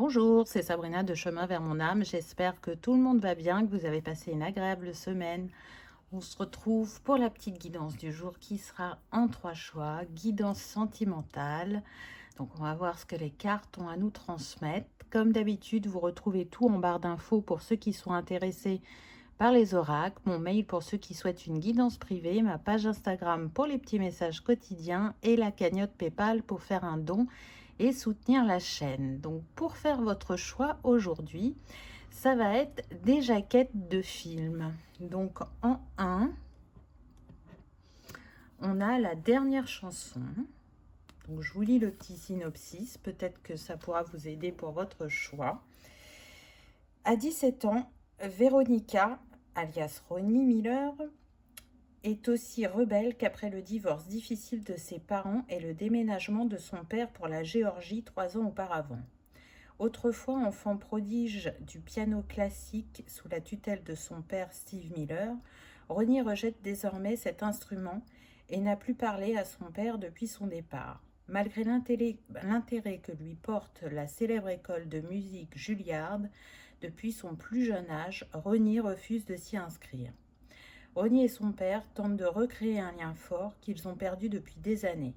Bonjour, c'est Sabrina de Chemin vers mon âme. J'espère que tout le monde va bien, que vous avez passé une agréable semaine. On se retrouve pour la petite guidance du jour qui sera en 3 choix. Guidance sentimentale. Donc on va voir ce que les cartes ont à nous transmettre. Comme d'habitude, vous retrouvez tout en barre d'infos pour ceux qui sont intéressés par les oracles, mon mail pour ceux qui souhaitent une guidance privée, ma page Instagram pour les petits messages quotidiens et la cagnotte PayPal pour faire un don et soutenir la chaîne. Donc pour faire votre choix aujourd'hui, ça va être des jaquettes de films. Donc en 1, on a la dernière chanson. Donc je vous lis le petit synopsis, peut-être que ça pourra vous aider pour votre choix. À 17 ans, Véronica, alias Ronnie Miller, est aussi rebelle qu'après le divorce difficile de ses parents et le déménagement de son père pour la Géorgie 3 ans auparavant. Autrefois enfant prodige du piano classique sous la tutelle de son père Steve Miller, Ronnie rejette désormais cet instrument et n'a plus parlé à son père depuis son départ. Malgré l'intérêt que lui porte la célèbre école de musique Juilliard, depuis son plus jeune âge, Ronnie refuse de s'y inscrire. Ronnie et son père tentent de recréer un lien fort qu'ils ont perdu depuis des années.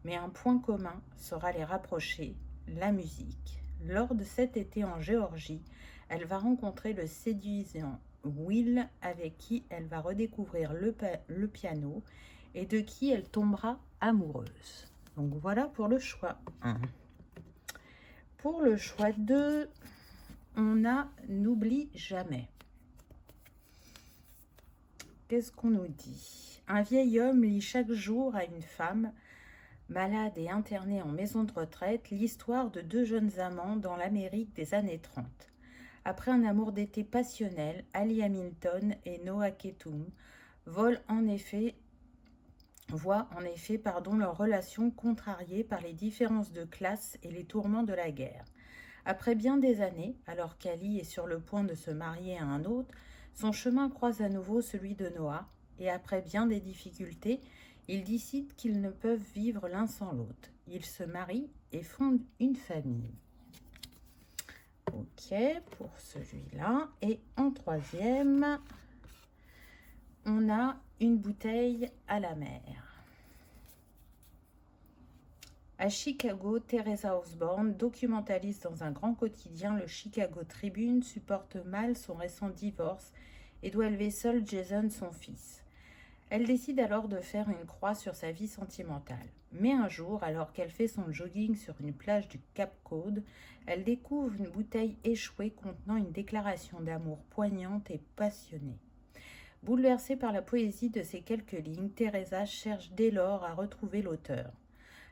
Mais un point commun saura les rapprocher, la musique. Lors de cet été en Géorgie, elle va rencontrer le séduisant Will, avec qui elle va redécouvrir le piano et de qui elle tombera amoureuse. Donc voilà pour le choix 1. Pour le choix 2, on a N'oublie jamais. Qu'est-ce qu'on nous dit? Un vieil homme lit chaque jour à une femme, malade et internée en maison de retraite, l'histoire de 2 jeunes amants dans l'Amérique des années 30. Après un amour d'été passionnel, Ali Hamilton et Noah Ketum voient en effet leur relation contrariée par les différences de classe et les tourments de la guerre. Après bien des années, alors qu'Ali est sur le point de se marier à un autre, son chemin croise à nouveau celui de Noah, et après bien des difficultés, ils décident qu'ils ne peuvent vivre l'un sans l'autre. Ils se marient et fondent une famille. Ok, pour celui-là. Et en 3e, on a Une bouteille à la mer. À Chicago, Teresa Osborne, documentaliste dans un grand quotidien, le Chicago Tribune, supporte mal son récent divorce et doit élever seule Jason, son fils. Elle décide alors de faire une croix sur sa vie sentimentale. Mais un jour, alors qu'elle fait son jogging sur une plage du Cap Cod, elle découvre une bouteille échouée contenant une déclaration d'amour poignante et passionnée. Bouleversée par la poésie de ces quelques lignes, Teresa cherche dès lors à retrouver l'auteur.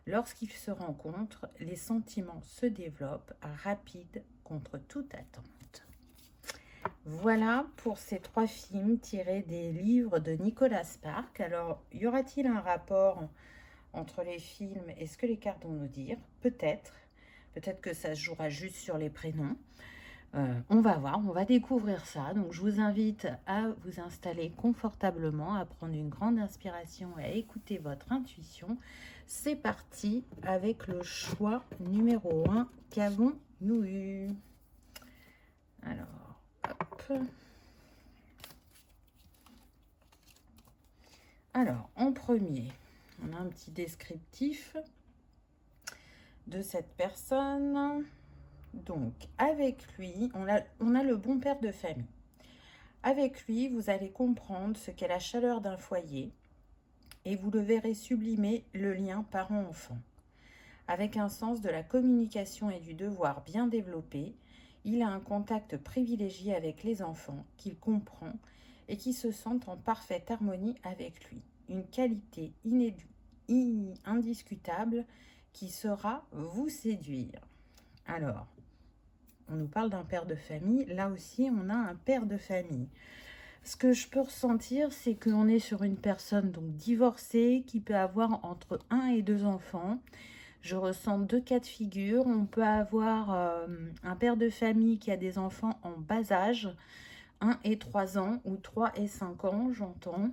Lorsqu'ils se rencontrent, les sentiments se développent, rapides contre toute attente. Voilà pour ces 3 films tirés des livres de Nicolas Sparks. Alors, y aura-t-il un rapport entre les films et ce que les cartes vont nous dire? Peut-être. Peut-être que ça se jouera juste sur les prénoms. On va voir, on va découvrir ça. Donc, je vous invite à vous installer confortablement, à prendre une grande inspiration et à écouter votre intuition. C'est parti avec le choix numéro 1 qu'avons-nous eu. Alors, hop. Alors, en premier, on a un petit descriptif de cette personne. Donc, avec lui, on a le bon père de famille. Avec lui, vous allez comprendre ce qu'est la chaleur d'un foyer et vous le verrez sublimer le lien parent-enfant. Avec un sens de la communication et du devoir bien développé, il a un contact privilégié avec les enfants qu'il comprend et qui se sentent en parfaite harmonie avec lui. Une qualité indiscutable qui saura vous séduire. Alors, on nous parle d'un père de famille. Là aussi, on a un père de famille. Ce que je peux ressentir, c'est qu'on est sur une personne donc divorcée qui peut avoir entre 1 et 2 enfants. Je ressens 2 cas de figure. On peut avoir un père de famille qui a des enfants en bas âge, 1 et 3 ans ou 3 et 5 ans, j'entends,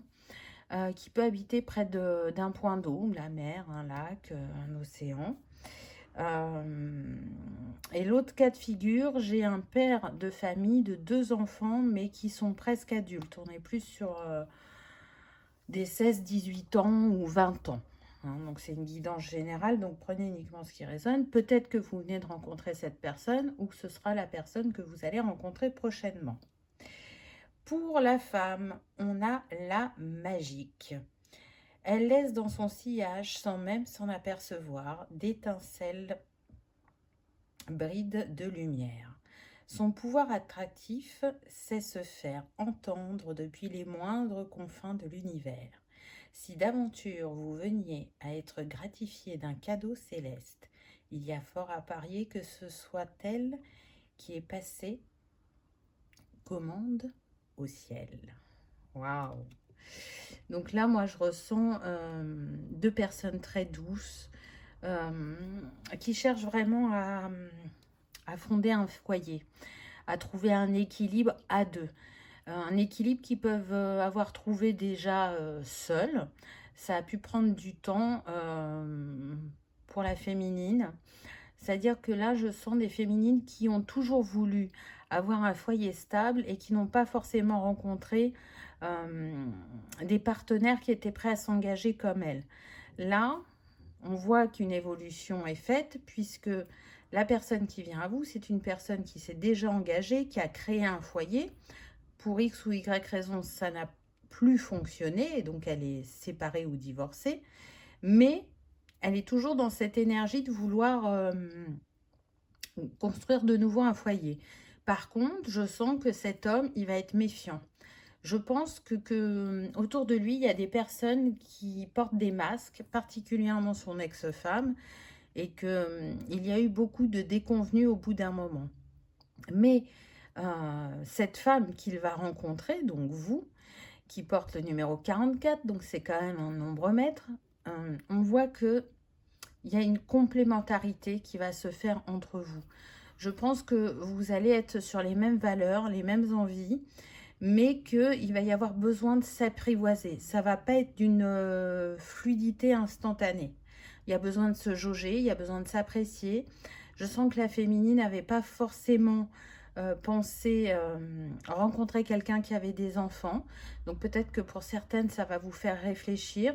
qui peut habiter près d'un point d'eau, la mer, un lac, un océan. Et l'autre cas de figure, j'ai un père de famille de 2 enfants, mais qui sont presque adultes. On est plus sur des 16-18 ans ou 20 ans. Hein, donc c'est une guidance générale, donc prenez uniquement ce qui résonne. Peut-être que vous venez de rencontrer cette personne ou que ce sera la personne que vous allez rencontrer prochainement. Pour la femme, on a la magique. Elle laisse dans son sillage, sans même s'en apercevoir, d'étincelles brides de lumière. Son pouvoir attractif sait se faire entendre depuis les moindres confins de l'univers. Si d'aventure vous veniez à être gratifié d'un cadeau céleste, il y a fort à parier que ce soit elle qui est passée commande au ciel. Waouh! Donc là, moi, je ressens 2 personnes très douces qui cherchent vraiment à fonder un foyer, à trouver un équilibre à 2. Un équilibre qu'ils peuvent avoir trouvé déjà seuls. Ça a pu prendre du temps pour la féminine. C'est-à-dire que là, je sens des féminines qui ont toujours voulu avoir un foyer stable et qui n'ont pas forcément rencontré des partenaires qui étaient prêts à s'engager comme elles. Là, on voit qu'une évolution est faite puisque la personne qui vient à vous, c'est une personne qui s'est déjà engagée, qui a créé un foyer. Pour X ou Y raison, ça n'a plus fonctionné et donc elle est séparée ou divorcée. Mais elle est toujours dans cette énergie de vouloir construire de nouveau un foyer. Par contre, je sens que cet homme, il va être méfiant. Je pense que autour de lui, il y a des personnes qui portent des masques, particulièrement son ex-femme, et qu'il y a eu beaucoup de déconvenues au bout d'un moment. Mais cette femme qu'il va rencontrer, donc vous, qui porte le numéro 44, donc c'est quand même un nombre maître, on voit qu'il y a une complémentarité qui va se faire entre vous. Je pense que vous allez être sur les mêmes valeurs, les mêmes envies, mais qu'il va y avoir besoin de s'apprivoiser. Ça ne va pas être d'une fluidité instantanée. Il y a besoin de se jauger, il y a besoin de s'apprécier. Je sens que la féminine n'avait pas forcément pensé rencontrer quelqu'un qui avait des enfants. Donc peut-être que pour certaines, ça va vous faire réfléchir.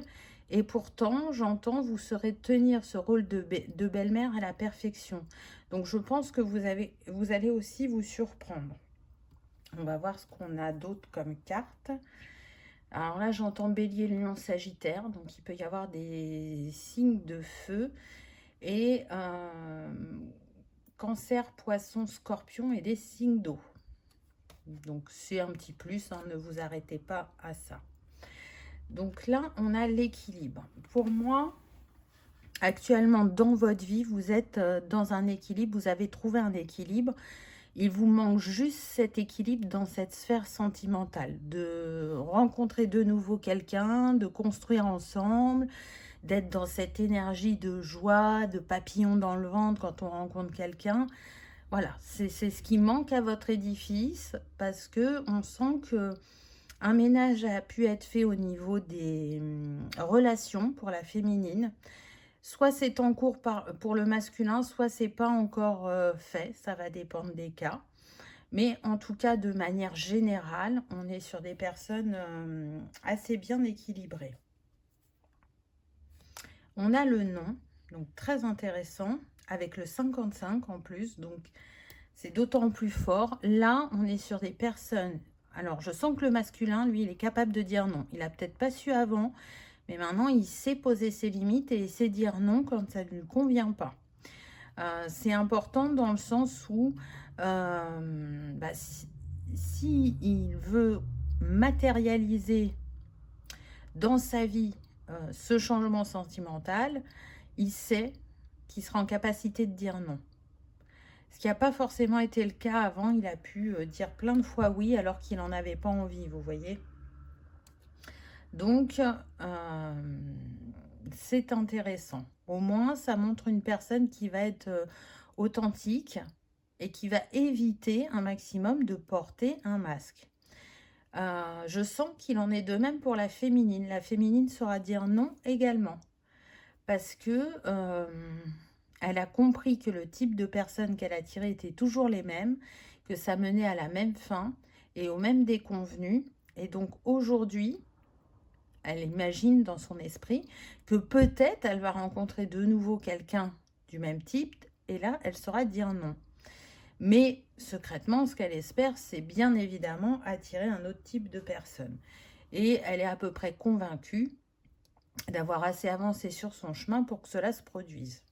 Et pourtant, j'entends, vous saurez tenir ce rôle de belle-mère à la perfection. Donc je pense que vous allez aussi vous surprendre. On va voir ce qu'on a d'autre comme carte. Alors là, j'entends Bélier, Lion, Sagittaire. Donc il peut y avoir des signes de feu. Et Cancer, Poisson, Scorpion et des signes d'eau. Donc c'est un petit plus, hein, ne vous arrêtez pas à ça. Donc là, on a l'équilibre. Pour moi, actuellement, dans votre vie, vous êtes dans un équilibre, vous avez trouvé un équilibre. Il vous manque juste cet équilibre dans cette sphère sentimentale, de rencontrer de nouveau quelqu'un, de construire ensemble, d'être dans cette énergie de joie, de papillon dans le ventre quand on rencontre quelqu'un. Voilà, c'est ce qui manque à votre édifice parce que on sent que un ménage a pu être fait au niveau des relations pour la féminine. Soit c'est en cours pour le masculin, soit c'est pas encore fait. Ça va dépendre des cas. Mais en tout cas, de manière générale, on est sur des personnes assez bien équilibrées. On a le nom, donc très intéressant, avec le 55 en plus. Donc c'est d'autant plus fort. Là, on est sur des personnes... Alors, je sens que le masculin, lui, il est capable de dire non. Il n'a peut-être pas su avant, mais maintenant, il sait poser ses limites et il sait dire non quand ça ne lui convient pas. C'est important dans le sens où si il veut matérialiser dans sa vie ce changement sentimental, il sait qu'il sera en capacité de dire non. Ce qui n'a pas forcément été le cas avant, il a pu dire plein de fois oui alors qu'il n'en avait pas envie, vous voyez. Donc, c'est intéressant. Au moins, ça montre une personne qui va être authentique et qui va éviter un maximum de porter un masque. Je sens qu'il en est de même pour la féminine. La féminine saura dire non également. Parce que Elle a compris que le type de personnes qu'elle attirait étaient toujours les mêmes, que ça menait à la même fin et au même déconvenu. Et donc aujourd'hui, elle imagine dans son esprit que peut-être elle va rencontrer de nouveau quelqu'un du même type et là, elle saura dire non. Mais secrètement, ce qu'elle espère, c'est bien évidemment attirer un autre type de personne. Et elle est à peu près convaincue d'avoir assez avancé sur son chemin pour que cela se produise.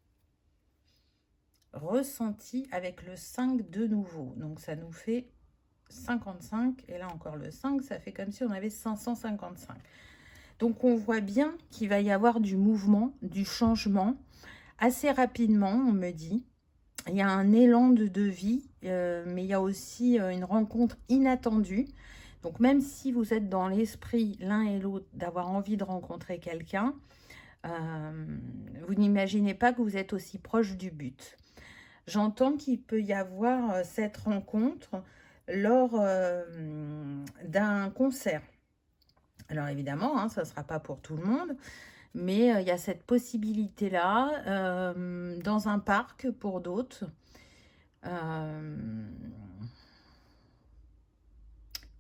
Ressenti avec le 5 de nouveau. Donc ça nous fait 55. Et là encore le 5, ça fait comme si on avait 555. Donc on voit bien qu'il va y avoir du mouvement, du changement. Assez rapidement, on me dit. Il y a un élan de vie, mais il y a aussi une rencontre inattendue. Donc même si vous êtes dans l'esprit l'un et l'autre d'avoir envie de rencontrer quelqu'un, vous n'imaginez pas que vous êtes aussi proche du but. J'entends qu'il peut y avoir cette rencontre lors d'un concert. Alors évidemment, hein, ça ne sera pas pour tout le monde, mais il y a cette possibilité-là dans un parc pour d'autres.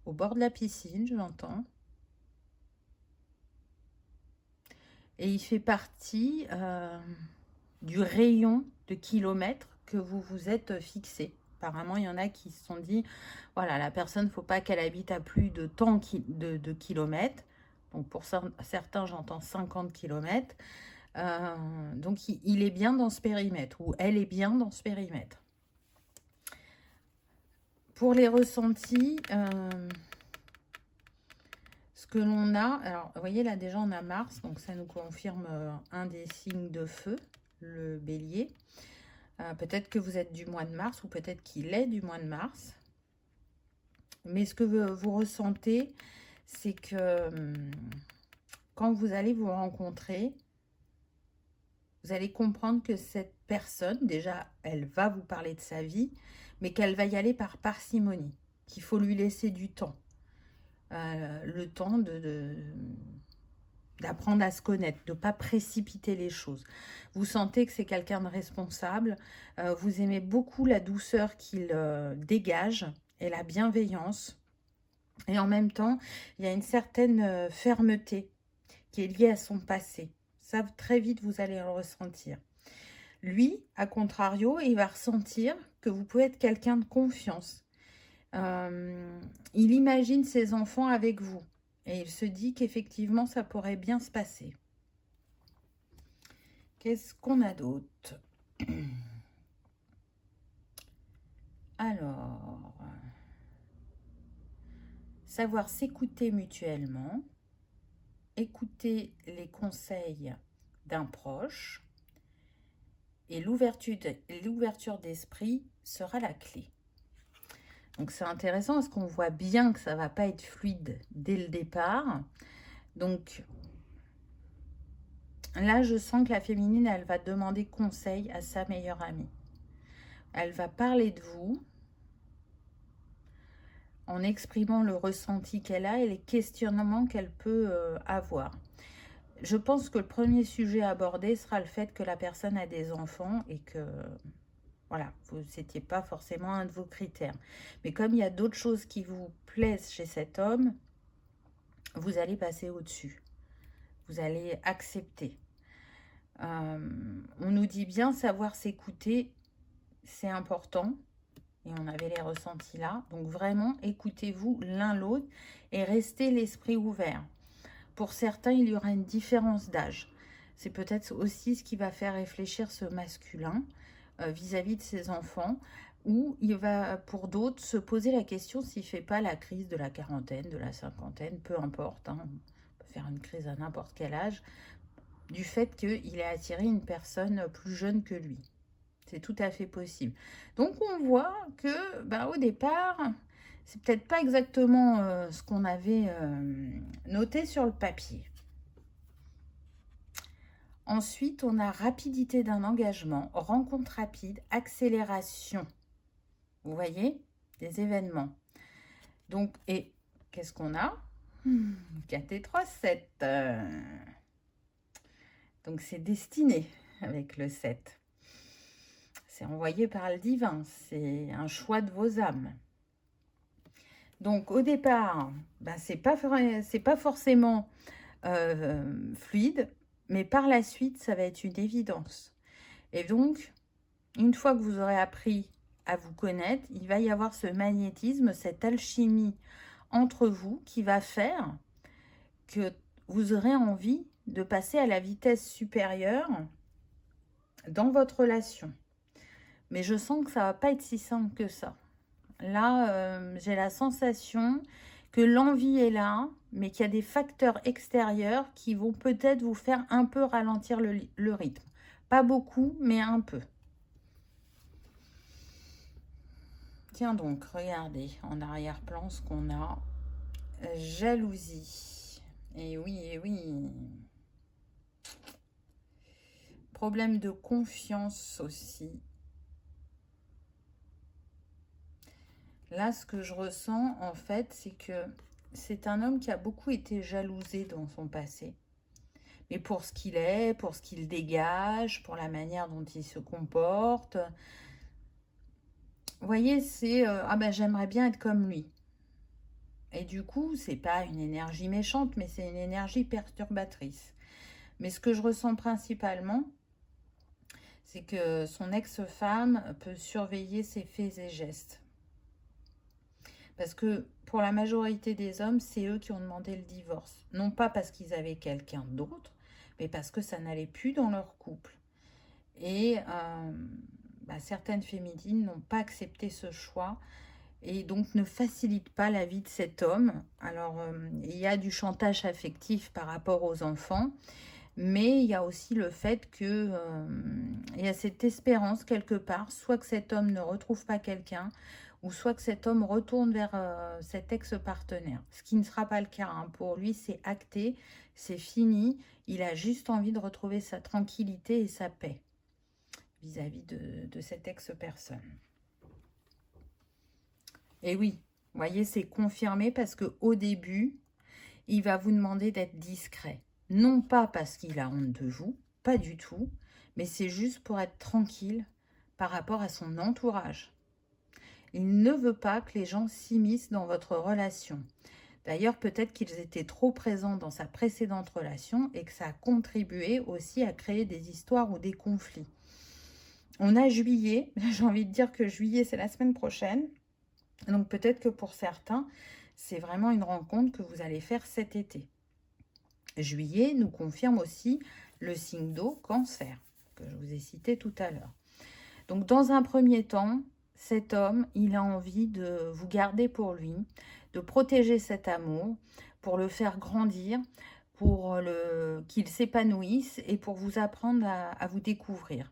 Au bord de la piscine, je l'entends. Et il fait partie du rayon de kilomètres que vous vous êtes fixé. Apparemment, il y en a qui se sont dit, voilà, la personne, il ne faut pas qu'elle habite à plus de tant de kilomètres. Donc pour certains, j'entends 50 kilomètres. Donc il est bien dans ce périmètre, ou elle est bien dans ce périmètre. Pour les ressentis, ce que l'on a, alors vous voyez là déjà on a Mars, donc ça nous confirme un des signes de feu, le bélier. Peut-être que vous êtes du mois de mars ou peut-être qu'il est du mois de mars. Mais ce que vous ressentez, c'est que quand vous allez vous rencontrer, vous allez comprendre que cette personne, déjà, elle va vous parler de sa vie, mais qu'elle va y aller par parcimonie, qu'il faut lui laisser du temps. Le temps d'apprendre à se connaître, de ne pas précipiter les choses. Vous sentez que c'est quelqu'un de responsable, vous aimez beaucoup la douceur qu'il dégage et la bienveillance. Et en même temps, il y a une certaine fermeté qui est liée à son passé. Ça, très vite, vous allez le ressentir. Lui, à contrario, il va ressentir que vous pouvez être quelqu'un de confiance. Il imagine ses enfants avec vous. Et il se dit qu'effectivement, ça pourrait bien se passer. Qu'est-ce qu'on a d'autre? Alors, savoir s'écouter mutuellement, écouter les conseils d'un proche et l'ouverture d'esprit sera la clé. Donc c'est intéressant parce qu'on voit bien que ça ne va pas être fluide dès le départ. Donc là, je sens que la féminine, elle va demander conseil à sa meilleure amie. Elle va parler de vous en exprimant le ressenti qu'elle a et les questionnements qu'elle peut avoir. Je pense que le premier sujet abordé sera le fait que la personne a des enfants et que, voilà, vous n'étiez pas forcément un de vos critères. Mais comme il y a d'autres choses qui vous plaisent chez cet homme, vous allez passer au-dessus. Vous allez accepter. On nous dit bien savoir s'écouter, c'est important. Et on avait les ressentis là. Donc vraiment, écoutez-vous l'un l'autre et restez l'esprit ouvert. Pour certains, il y aura une différence d'âge. C'est peut-être aussi ce qui va faire réfléchir ce masculin vis-à-vis de ses enfants. Ou il va, pour d'autres, se poser la question s'il ne fait pas la crise de la quarantaine, de la cinquantaine, peu importe. Hein, on peut faire une crise à n'importe quel âge. Du fait qu'il ait attiré une personne plus jeune que lui. C'est tout à fait possible. Donc, on voit que, au départ, c'est peut-être pas exactement ce qu'on avait noté sur le papier. Ensuite, on a rapidité d'un engagement, rencontre rapide, accélération. Vous voyez, des événements. Donc, et qu'est-ce qu'on a 4 et 3, 7. Donc, c'est destiné avec le 7. c'est envoyé par le divin, c'est un choix de vos âmes. Donc au départ, ben, c'est pas forcément fluide, mais par la suite, ça va être une évidence. Et donc, une fois que vous aurez appris à vous connaître, il va y avoir ce magnétisme, cette alchimie entre vous qui va faire que vous aurez envie de passer à la vitesse supérieure dans votre relation. Mais je sens que ça va pas être si simple que ça. Là, j'ai la sensation que l'envie est là, mais qu'il y a des facteurs extérieurs qui vont peut-être vous faire un peu ralentir le rythme. Pas beaucoup, mais un peu. Tiens donc, regardez en arrière-plan ce qu'on a. Jalousie. Et oui. Problème de confiance aussi. Là, ce que je ressens, en fait, c'est que c'est un homme qui a beaucoup été jalousé dans son passé. Mais pour ce qu'il est, pour ce qu'il dégage, pour la manière dont il se comporte. Vous voyez, c'est ah ben j'aimerais bien être comme lui. Et du coup, c'est pas une énergie méchante, mais c'est une énergie perturbatrice. Mais ce que je ressens principalement, c'est que son ex-femme peut surveiller ses faits et gestes. Parce que pour la majorité des hommes, c'est eux qui ont demandé le divorce. Non pas parce qu'ils avaient quelqu'un d'autre, mais parce que ça n'allait plus dans leur couple. Et certaines féminines n'ont pas accepté ce choix et donc ne facilitent pas la vie de cet homme. Alors, il y a du chantage affectif par rapport aux enfants, mais il y a aussi le fait que il y a cette espérance quelque part, soit que cet homme ne retrouve pas quelqu'un, ou soit que cet homme retourne vers cet ex-partenaire. Ce qui ne sera pas le cas. Hein. Pour lui, c'est acté, c'est fini. Il a juste envie de retrouver sa tranquillité et sa paix vis-à-vis de cette ex-personne. Et oui, vous voyez, c'est confirmé parce qu'au début, il va vous demander d'être discret. Non pas parce qu'il a honte de vous, pas du tout, mais c'est juste pour être tranquille par rapport à son entourage. Il ne veut pas que les gens s'immiscent dans votre relation. D'ailleurs, peut-être qu'ils étaient trop présents dans sa précédente relation et que ça a contribué aussi à créer des histoires ou des conflits. On a juillet, j'ai envie de dire que juillet, c'est la semaine prochaine. Donc peut-être que pour certains, c'est vraiment une rencontre que vous allez faire cet été. Juillet nous confirme aussi le signe d'eau, Cancer, que je vous ai cité tout à l'heure. Donc dans un premier temps, cet homme, il a envie de vous garder pour lui, de protéger cet amour, pour le faire grandir, pour qu'il s'épanouisse et pour vous apprendre à vous découvrir.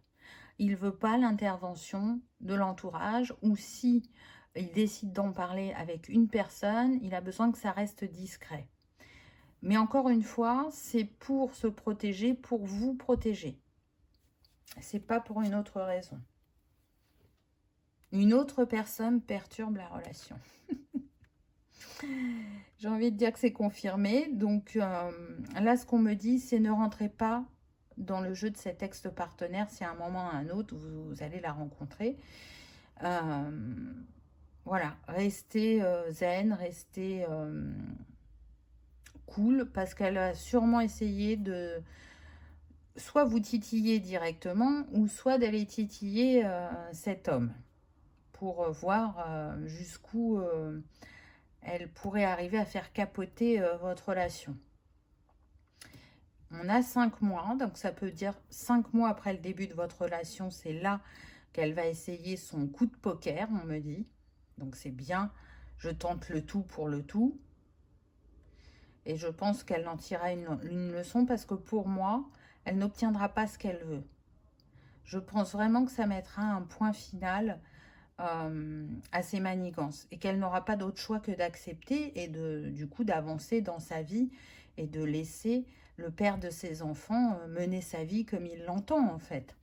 Il ne veut pas l'intervention de l'entourage ou si il décide d'en parler avec une personne, il a besoin que ça reste discret. Mais encore une fois, c'est pour se protéger, pour vous protéger. C'est pas pour une autre raison. Une autre personne perturbe la relation. J'ai envie de dire que c'est confirmé. Donc là, ce qu'on me dit, c'est ne rentrez pas dans le jeu de cet ex-partenaire si à un moment ou à un autre, vous allez la rencontrer. Voilà, restez zen, restez cool, parce qu'elle a sûrement essayé de soit vous titiller directement, ou soit d'aller titiller cet homme, pour voir jusqu'où elle pourrait arriver à faire capoter votre relation. On a 5 mois, donc ça peut dire 5 mois après le début de votre relation, c'est là qu'elle va essayer son coup de poker, on me dit. Donc c'est bien, je tente le tout pour le tout. Et je pense qu'elle en tirera une leçon parce que pour moi, elle n'obtiendra pas ce qu'elle veut. Je pense vraiment que ça mettra un point final à ses manigances et qu'elle n'aura pas d'autre choix que d'accepter et du coup d'avancer dans sa vie et de laisser le père de ses enfants mener sa vie comme il l'entend en fait.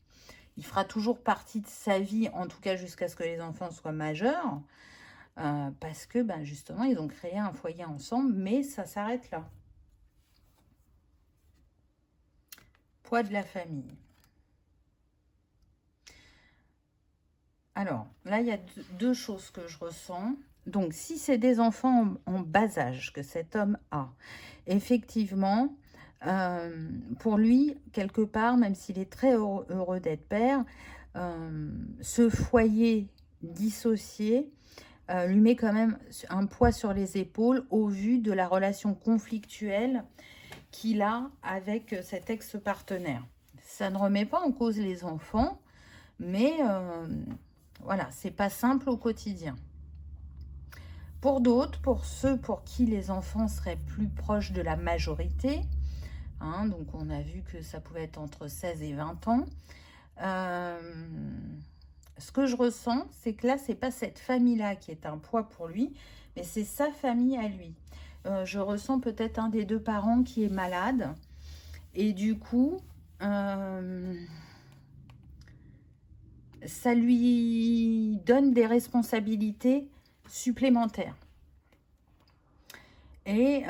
Il fera toujours partie de sa vie, en tout cas jusqu'à ce que les enfants soient majeurs, parce que justement ils ont créé un foyer ensemble, mais ça s'arrête là. Poids de la famille. Alors, là, il y a deux choses que je ressens. Donc, si c'est des enfants en bas âge que cet homme a, effectivement, pour lui, quelque part, même s'il est très heureux d'être père, ce foyer dissocié lui met quand même un poids sur les épaules au vu de la relation conflictuelle qu'il a avec cet ex-partenaire. Ça ne remet pas en cause les enfants, mais voilà, c'est pas simple au quotidien. Pour d'autres, pour ceux pour qui les enfants seraient plus proches de la majorité, hein, donc on a vu que ça pouvait être entre 16 et 20 ans, ce que je ressens, c'est que là, c'est pas cette famille-là qui est un poids pour lui, mais c'est sa famille à lui. Je ressens peut-être un des deux parents qui est malade, et du coup, ça lui donne des responsabilités supplémentaires. Et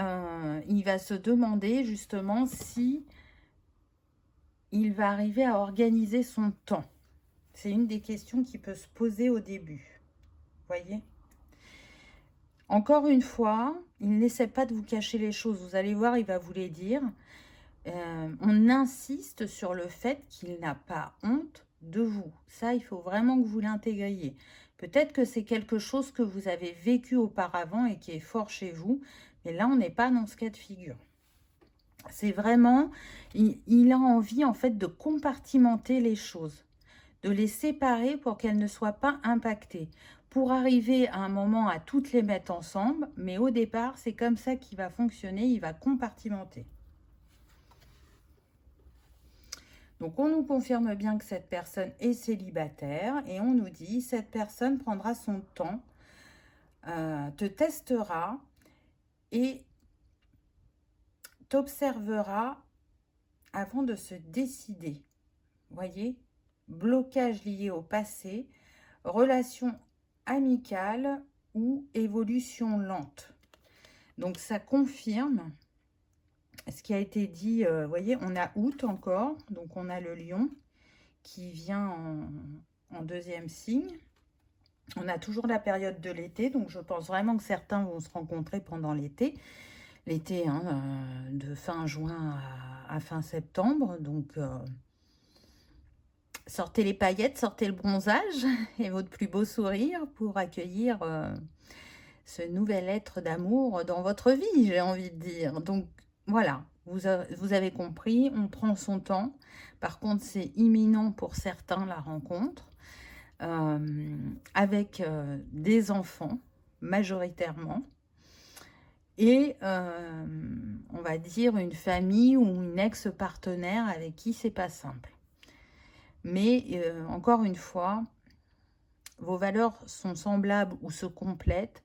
il va se demander justement si il va arriver à organiser son temps. C'est une des questions qui peut se poser au début. Voyez ? Encore une fois, il n'essaie pas de vous cacher les choses. Vous allez voir, il va vous les dire. On insiste sur le fait qu'il n'a pas honte de vous. Ça, il faut vraiment que vous l'intégriez. Peut-être que c'est quelque chose que vous avez vécu auparavant et qui est fort chez vous. Mais là, on n'est pas dans ce cas de figure. C'est vraiment, il a envie en fait de compartimenter les choses, de les séparer pour qu'elles ne soient pas impactées, pour arriver à un moment à toutes les mettre ensemble, mais au départ, c'est comme ça qu'il va fonctionner, il va compartimenter. Donc, on nous confirme bien que cette personne est célibataire et on nous dit, cette personne prendra son temps, te testera et t'observera avant de se décider. Voyez, blocage lié au passé, relation amicale ou évolution lente. Donc, ça confirme ce qui a été dit. Vous voyez, on a août encore, donc on a le lion qui vient en deuxième signe. On a toujours la période de l'été, donc je pense vraiment que certains vont se rencontrer pendant l'été. L'été, hein, de fin juin à fin septembre. Donc, sortez les paillettes, sortez le bronzage et votre plus beau sourire pour accueillir ce nouvel être d'amour dans votre vie, j'ai envie de dire. Donc, voilà, vous avez compris, on prend son temps. Par contre, c'est imminent pour certains, la rencontre. Avec des enfants, majoritairement. Et on va dire une famille ou une ex-partenaire avec qui c'est pas simple. Mais encore une fois, vos valeurs sont semblables ou se complètent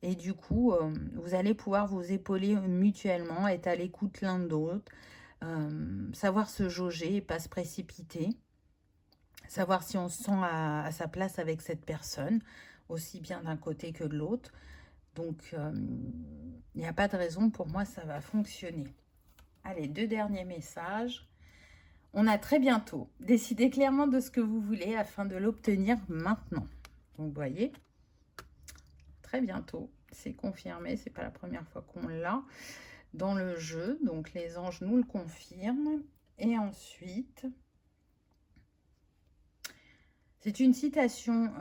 et du coup, vous allez pouvoir vous épauler mutuellement, être à l'écoute l'un de l'autre, savoir se jauger et pas se précipiter, savoir si on se sent à sa place avec cette personne, aussi bien d'un côté que de l'autre. Donc, il n'y a pas de raison, pour moi, ça va fonctionner. Allez, 2 derniers messages. On a très bientôt. Décidez clairement de ce que vous voulez afin de l'obtenir maintenant. Donc, vous voyez, très bientôt. C'est confirmé, c'est pas la première fois qu'on l'a dans le jeu. Donc, les anges nous le confirment. Et ensuite, c'est une citation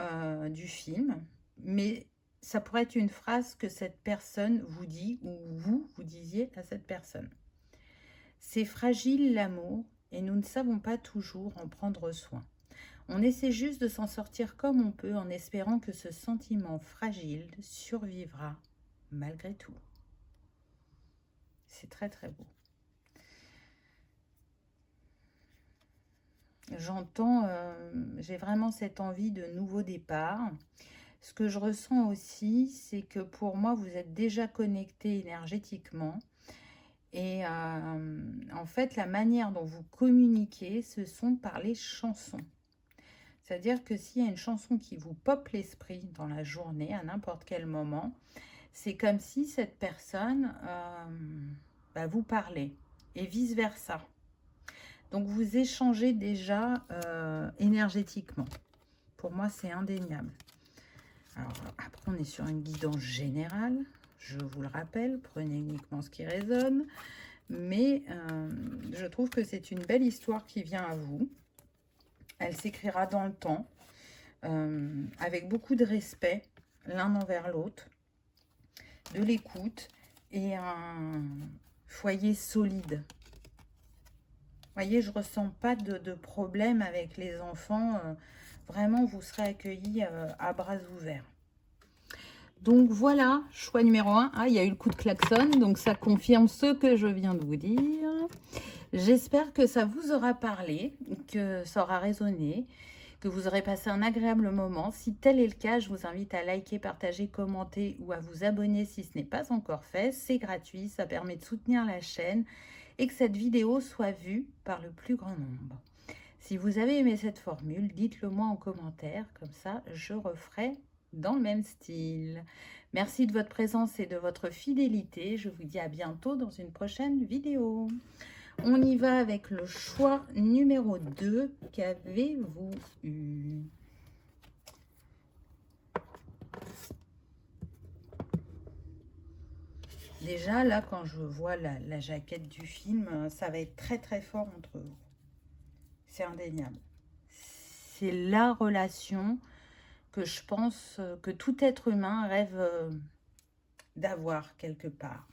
du film, mais ça pourrait être une phrase que cette personne vous dit ou vous disiez à cette personne. C'est fragile l'amour et nous ne savons pas toujours en prendre soin. On essaie juste de s'en sortir comme on peut en espérant que ce sentiment fragile survivra malgré tout. C'est très très beau. J'entends, j'ai vraiment cette envie de nouveau départ. Ce que je ressens aussi, c'est que pour moi, vous êtes déjà connecté énergétiquement. Et en fait, la manière dont vous communiquez, ce sont par les chansons. C'est-à-dire que s'il y a une chanson qui vous pop l'esprit dans la journée, à n'importe quel moment, c'est comme si cette personne vous parlait et vice-versa. Donc, vous échangez déjà énergétiquement. Pour moi, c'est indéniable. Alors, après, on est sur une guidance générale. Je vous le rappelle, prenez uniquement ce qui résonne. Mais je trouve que c'est une belle histoire qui vient à vous. Elle s'écrira dans le temps, avec beaucoup de respect l'un envers l'autre, de l'écoute et un foyer solide. Vous voyez, je ne ressens pas de problème avec les enfants. Vraiment, vous serez accueillis à bras ouverts. Donc voilà, choix numéro 1. Ah, il y a eu le coup de klaxon, donc ça confirme ce que je viens de vous dire. J'espère que ça vous aura parlé, que ça aura résonné, que vous aurez passé un agréable moment. Si tel est le cas, je vous invite à liker, partager, commenter ou à vous abonner si ce n'est pas encore fait. C'est gratuit, ça permet de soutenir la chaîne et que cette vidéo soit vue par le plus grand nombre. Si vous avez aimé cette formule, dites-le moi en commentaire, comme ça je referai dans le même style. Merci de votre présence et de votre fidélité. Je vous dis à bientôt dans une prochaine vidéo. On y va avec le choix numéro 2. Qu'avez-vous eu? Déjà, là, quand je vois la jaquette du film, ça va être très très fort entre vous. C'est indéniable. C'est la relation que je pense que tout être humain rêve d'avoir quelque part.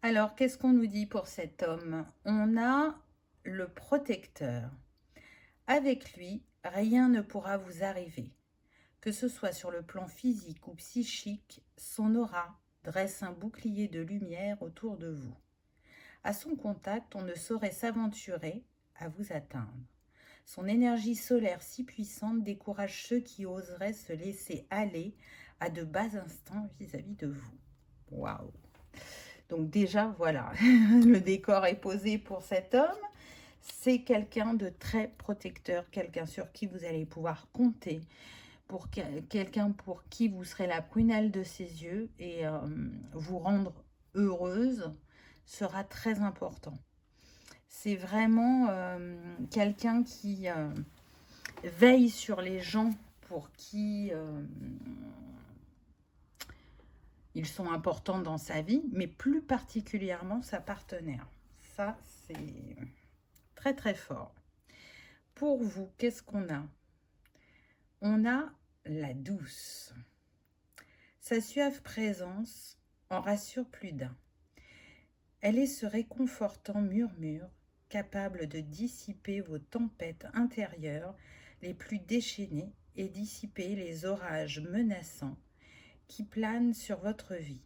Alors, qu'est-ce qu'on nous dit pour cet homme? On a le protecteur. Avec lui, rien ne pourra vous arriver. Que ce soit sur le plan physique ou psychique, son aura dresse un bouclier de lumière autour de vous. À son contact, on ne saurait s'aventurer à vous atteindre. Son énergie solaire si puissante décourage ceux qui oseraient se laisser aller à de bas instants vis-à-vis de vous. Waouh! Donc déjà, voilà, le décor est posé pour cet homme. C'est quelqu'un de très protecteur, quelqu'un sur qui vous allez pouvoir compter, pour quelqu'un pour qui vous serez la prunelle de ses yeux et vous rendre heureuse sera très important. C'est vraiment quelqu'un qui veille sur les gens pour qui ils sont importants dans sa vie, mais plus particulièrement sa partenaire. Ça, c'est très très fort. Pour vous, qu'est-ce qu'on a? On a la douce. Sa suave présence en rassure plus d'un. Elle est ce réconfortant murmure capable de dissiper vos tempêtes intérieures les plus déchaînées et dissiper les orages menaçants qui planent sur votre vie.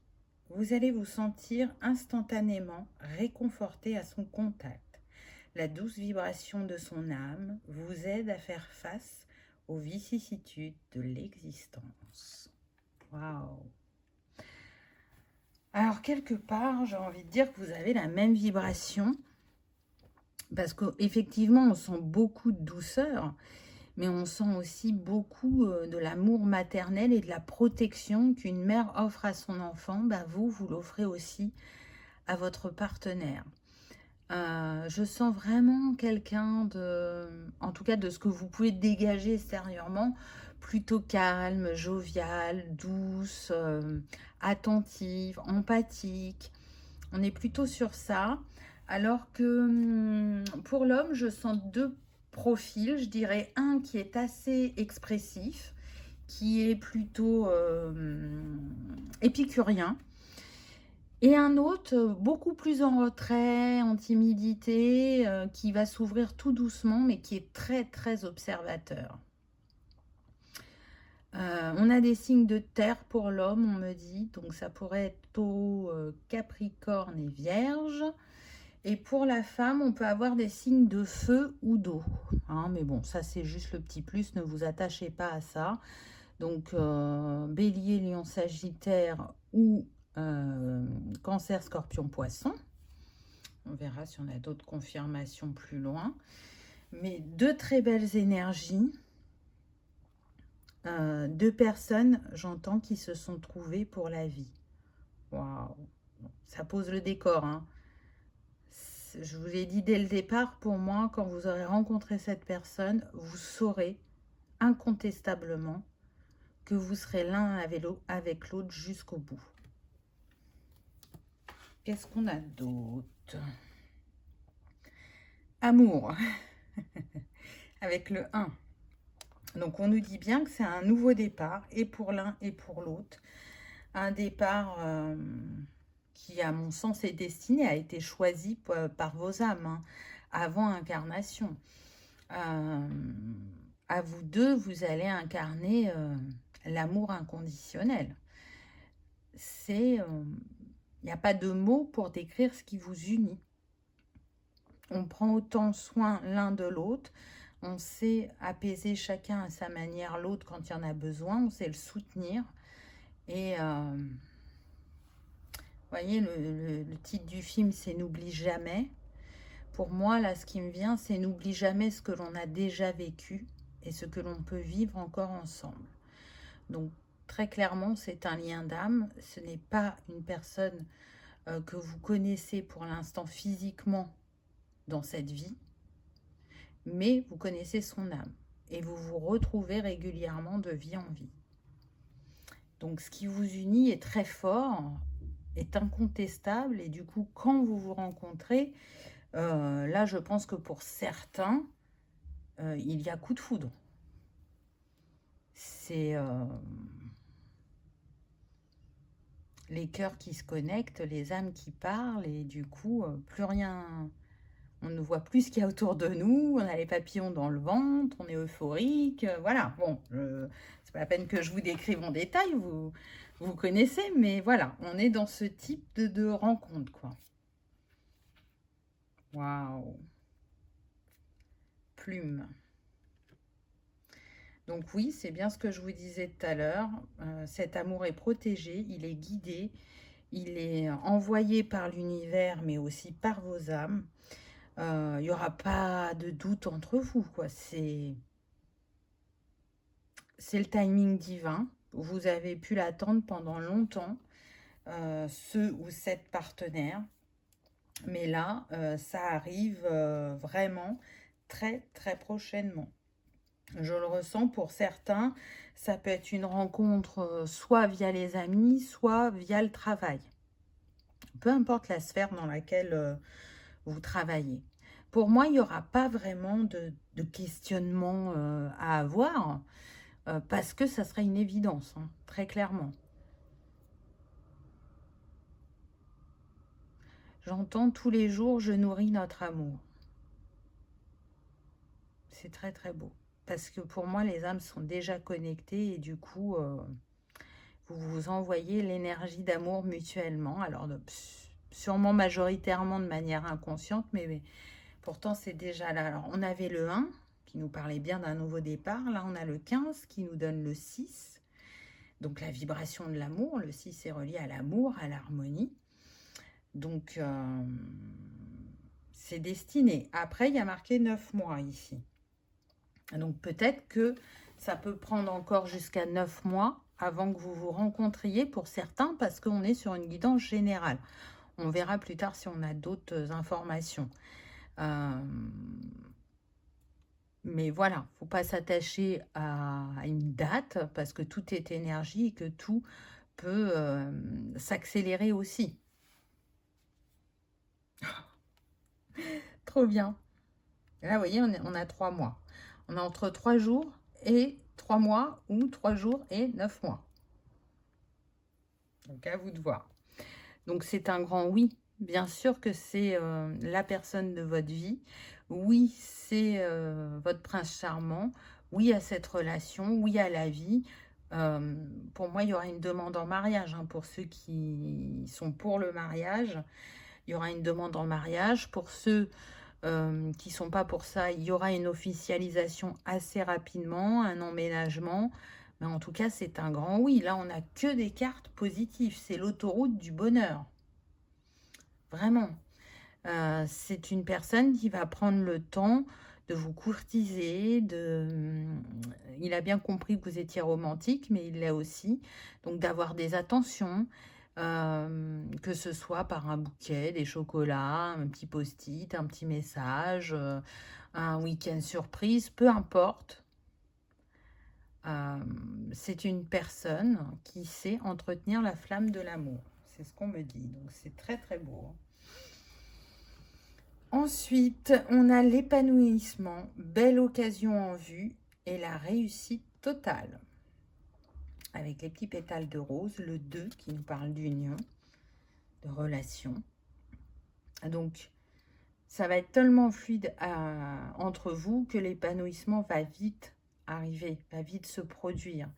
Vous allez vous sentir instantanément réconforté à son contact. La douce vibration de son âme vous aide à faire face aux vicissitudes de l'existence. Waouh! Alors, quelque part, j'ai envie de dire que vous avez la même vibration, parce qu'effectivement, on sent beaucoup de douceur, mais on sent aussi beaucoup de l'amour maternel et de la protection qu'une mère offre à son enfant. Ben vous l'offrez aussi à votre partenaire. Je sens vraiment quelqu'un en tout cas de ce que vous pouvez dégager extérieurement, plutôt calme, jovial, douce, attentive, empathique. On est plutôt sur ça. Alors que pour l'homme, je sens deux profil, je dirais un qui est assez expressif, qui est plutôt épicurien, et un autre beaucoup plus en retrait, en timidité, qui va s'ouvrir tout doucement, mais qui est très très observateur. On a des signes de terre pour l'homme, on me dit, donc ça pourrait être Taureau, Capricorne et Vierge. Et pour la femme, on peut avoir des signes de feu ou d'eau. Hein, mais bon, ça c'est juste le petit plus, ne vous attachez pas à ça. Donc, Bélier, Lion, Sagittaire ou Cancer, Scorpion, Poisson. On verra si on a d'autres confirmations plus loin. Mais deux très belles énergies. Deux personnes, j'entends, qui se sont trouvées pour la vie. Waouh! Ça pose le décor, hein. Je vous l'ai dit dès le départ, pour moi, quand vous aurez rencontré cette personne, vous saurez incontestablement que vous serez l'un avec l'autre jusqu'au bout. Qu'est-ce qu'on a d'autre? Amour, avec le 1. Donc, on nous dit bien que c'est un nouveau départ, et pour l'un et pour l'autre. Un départ qui, à mon sens, est destiné, a été choisi par vos âmes, hein, avant incarnation. À vous deux, vous allez incarner l'amour inconditionnel. Il n'y a pas de mots pour décrire ce qui vous unit. On prend autant soin l'un de l'autre, on sait apaiser chacun à sa manière l'autre quand il y en a besoin, on sait le soutenir. Et voyez, le titre du film, c'est « N'oublie jamais ». Pour moi, là, ce qui me vient, c'est « N'oublie jamais ce que l'on a déjà vécu et ce que l'on peut vivre encore ensemble ». Donc, très clairement, c'est un lien d'âme. Ce n'est pas une personne que vous connaissez pour l'instant physiquement dans cette vie, mais vous connaissez son âme et vous vous retrouvez régulièrement de vie en vie. Donc, ce qui vous unit est très fort, est incontestable, et du coup, quand vous vous rencontrez, là, je pense que pour certains, il y a coup de foudre. C'est les cœurs qui se connectent, les âmes qui parlent, et du coup, plus rien... On ne voit plus ce qu'il y a autour de nous, on a les papillons dans le ventre, on est euphorique, voilà. Bon, c'est pas la peine que je vous décrive en détail, vous connaissez, mais voilà, on est dans ce type de rencontre, quoi. Waouh. Plume. Donc oui, c'est bien ce que je vous disais tout à l'heure, cet amour est protégé, il est guidé, il est envoyé par l'univers, mais aussi par vos âmes. Il n'y aura pas de doute entre vous, quoi. C'est le timing divin. Vous avez pu l'attendre pendant longtemps, ce ou cette partenaire. Mais là, ça arrive vraiment très, très prochainement. Je le ressens pour certains. Ça peut être une rencontre soit via les amis, soit via le travail. Peu importe la sphère dans laquelle vous travaillez. Pour moi, il n'y aura pas vraiment de questionnement à avoir, parce que ça serait une évidence, hein, très clairement. J'entends tous les jours, je nourris notre amour. C'est très très beau. Parce que pour moi, les âmes sont déjà connectées et du coup, vous vous envoyez l'énergie d'amour mutuellement. Alors, sûrement majoritairement de manière inconsciente, mais pourtant, c'est déjà là. Alors, on avait le 1 qui nous parlait bien d'un nouveau départ. Là, on a le 15 qui nous donne le 6. Donc, la vibration de l'amour. Le 6 est relié à l'amour, à l'harmonie. Donc, c'est destiné. Après, il y a marqué 9 mois ici. Donc, peut-être que ça peut prendre encore jusqu'à 9 mois avant que vous vous rencontriez pour certains, parce qu'on est sur une guidance générale. On verra plus tard si on a d'autres informations. Mais voilà, il ne faut pas s'attacher à une date parce que tout est énergie et que tout peut s'accélérer aussi. Trop bien. Là, vous voyez, on a 3 mois. On a entre 3 jours et 3 mois ou 3 jours et 9 mois. Donc, à vous de voir. Donc, c'est un grand oui. Bien sûr que c'est la personne de votre vie. Oui, c'est votre prince charmant. Oui à cette relation. Oui à la vie. Pour moi, il y aura une demande en mariage. Hein, pour ceux qui sont pour le mariage, il y aura une demande en mariage. Pour ceux qui ne sont pas pour ça, il y aura une officialisation assez rapidement, un emménagement. Mais en tout cas, c'est un grand oui. Là, on n'a que des cartes positives. C'est l'autoroute du bonheur. Vraiment. C'est une personne qui va prendre le temps de vous courtiser. Il a bien compris que vous étiez romantique, mais il l'est aussi. Donc, d'avoir des attentions, que ce soit par un bouquet, des chocolats, un petit post-it, un petit message, un week-end surprise, peu importe. C'est une personne qui sait entretenir la flamme de l'amour. C'est ce qu'on me dit. Donc, c'est très, très beau. Ensuite, on a l'épanouissement, belle occasion en vue et la réussite totale. Avec les petits pétales de rose, le 2 qui nous parle d'union, de relation. Donc, ça va être tellement fluide entre vous que l'épanouissement va vite arriver, va vite se produire,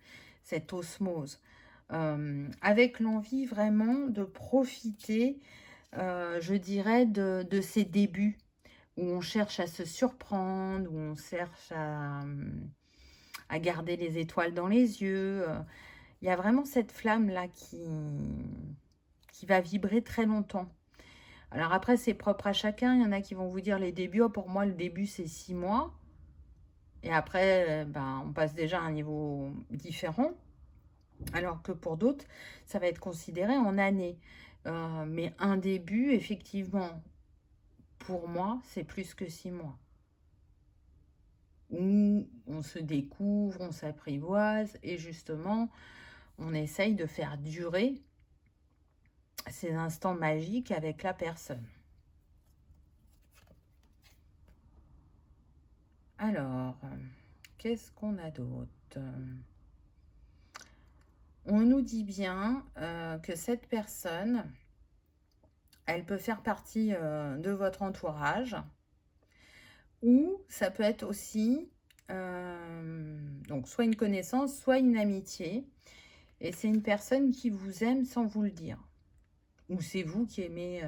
cette osmose. Avec l'envie vraiment de profiter, je dirais, de ces débuts où on cherche à se surprendre, où on cherche à garder les étoiles dans les yeux. Il y a vraiment cette flamme-là qui va vibrer très longtemps. Alors après, c'est propre à chacun. Il y en a qui vont vous dire les débuts. Oh, pour moi, le début, c'est 6 mois. Et après, ben, on passe déjà à un niveau différent. Alors que pour d'autres, ça va être considéré en années. Mais un début, effectivement, pour moi, c'est plus que 6 mois. Où on se découvre, on s'apprivoise et justement, on essaye de faire durer ces instants magiques avec la personne. Alors, qu'est-ce qu'on a d'autre? On nous dit bien que cette personne, elle peut faire partie de votre entourage, ou ça peut être aussi donc soit une connaissance, soit une amitié, et c'est une personne qui vous aime sans vous le dire, ou c'est vous qui aimez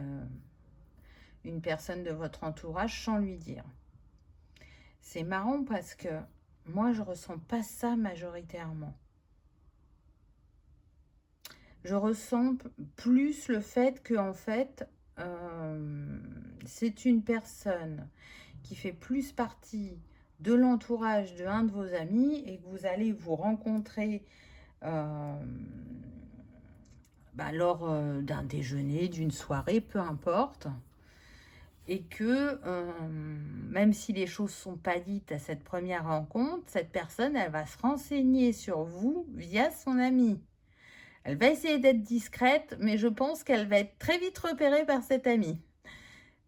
une personne de votre entourage sans lui dire. C'est marrant parce que moi, je ressens pas ça majoritairement. Je ressens plus le fait que, en fait, c'est une personne qui fait plus partie de l'entourage de un de vos amis et que vous allez vous rencontrer lors d'un déjeuner, d'une soirée, peu importe. Et que même si les choses ne sont pas dites à cette première rencontre, cette personne, elle va se renseigner sur vous via son ami. Elle va essayer d'être discrète, mais je pense qu'elle va être très vite repérée par cet ami.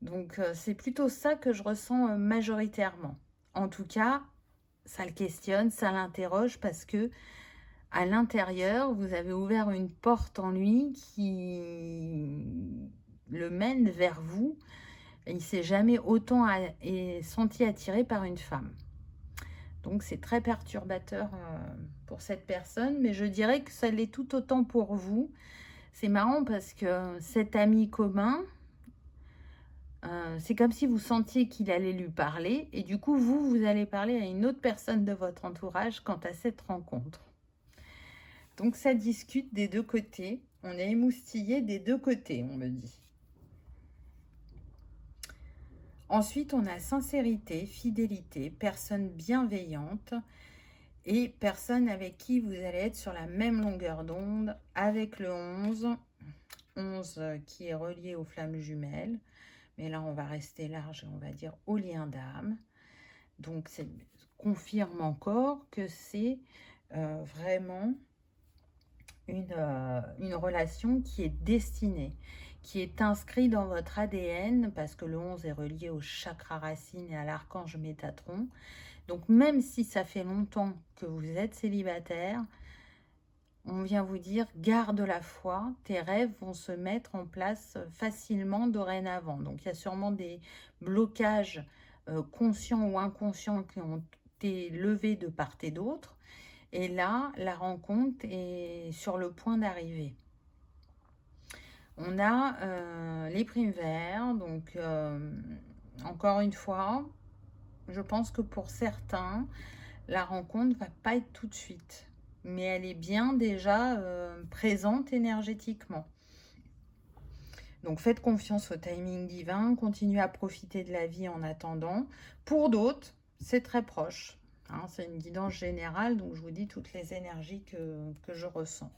Donc, c'est plutôt ça que je ressens majoritairement. En tout cas, ça le questionne, ça l'interroge parce que à l'intérieur, vous avez ouvert une porte en lui qui le mène vers vous. Il ne s'est jamais autant senti attiré par une femme. Donc, c'est très perturbateur pour cette personne, mais je dirais que ça l'est tout autant pour vous. C'est marrant parce que cet ami commun, c'est comme si vous sentiez qu'il allait lui parler, et du coup, vous allez parler à une autre personne de votre entourage quant à cette rencontre. Donc, ça discute des deux côtés. On est émoustillé des deux côtés, on me dit. Ensuite, on a sincérité, fidélité, personne bienveillante et personne avec qui vous allez être sur la même longueur d'onde avec le 11. 11 qui est relié aux flammes jumelles. Mais là, on va rester large et on va dire au lien d'âme. Donc, ça confirme encore que c'est vraiment une relation qui est destinée, qui est inscrite dans votre ADN, parce que le 11 est relié au chakra racine et à l'archange Métatron. Donc, même si ça fait longtemps que vous êtes célibataire, on vient vous dire, garde la foi, tes rêves vont se mettre en place facilement dorénavant. Donc, il y a sûrement des blocages conscients ou inconscients qui ont été levés de part et d'autre. Et là, la rencontre est sur le point d'arriver. On a les primes verts. Donc, encore une fois, je pense que pour certains, la rencontre ne va pas être tout de suite. Mais elle est bien déjà présente énergétiquement. Donc, faites confiance au timing divin. Continuez à profiter de la vie en attendant. Pour d'autres, c'est très proche. Hein, c'est une guidance générale, donc je vous dis toutes les énergies que je ressens.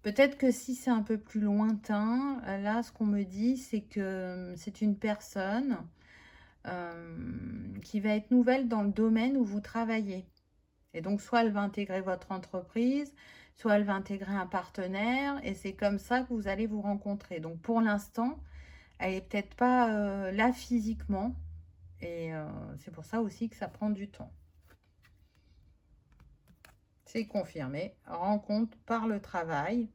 Peut-être que si c'est un peu plus lointain, là, ce qu'on me dit, c'est que c'est une personne qui va être nouvelle dans le domaine où vous travaillez. Et donc, soit elle va intégrer votre entreprise, soit elle va intégrer un partenaire, et c'est comme ça que vous allez vous rencontrer. Donc, pour l'instant, elle n'est peut-être pas là physiquement, et c'est pour ça aussi que ça prend du temps. C'est confirmé, rencontre par le travail.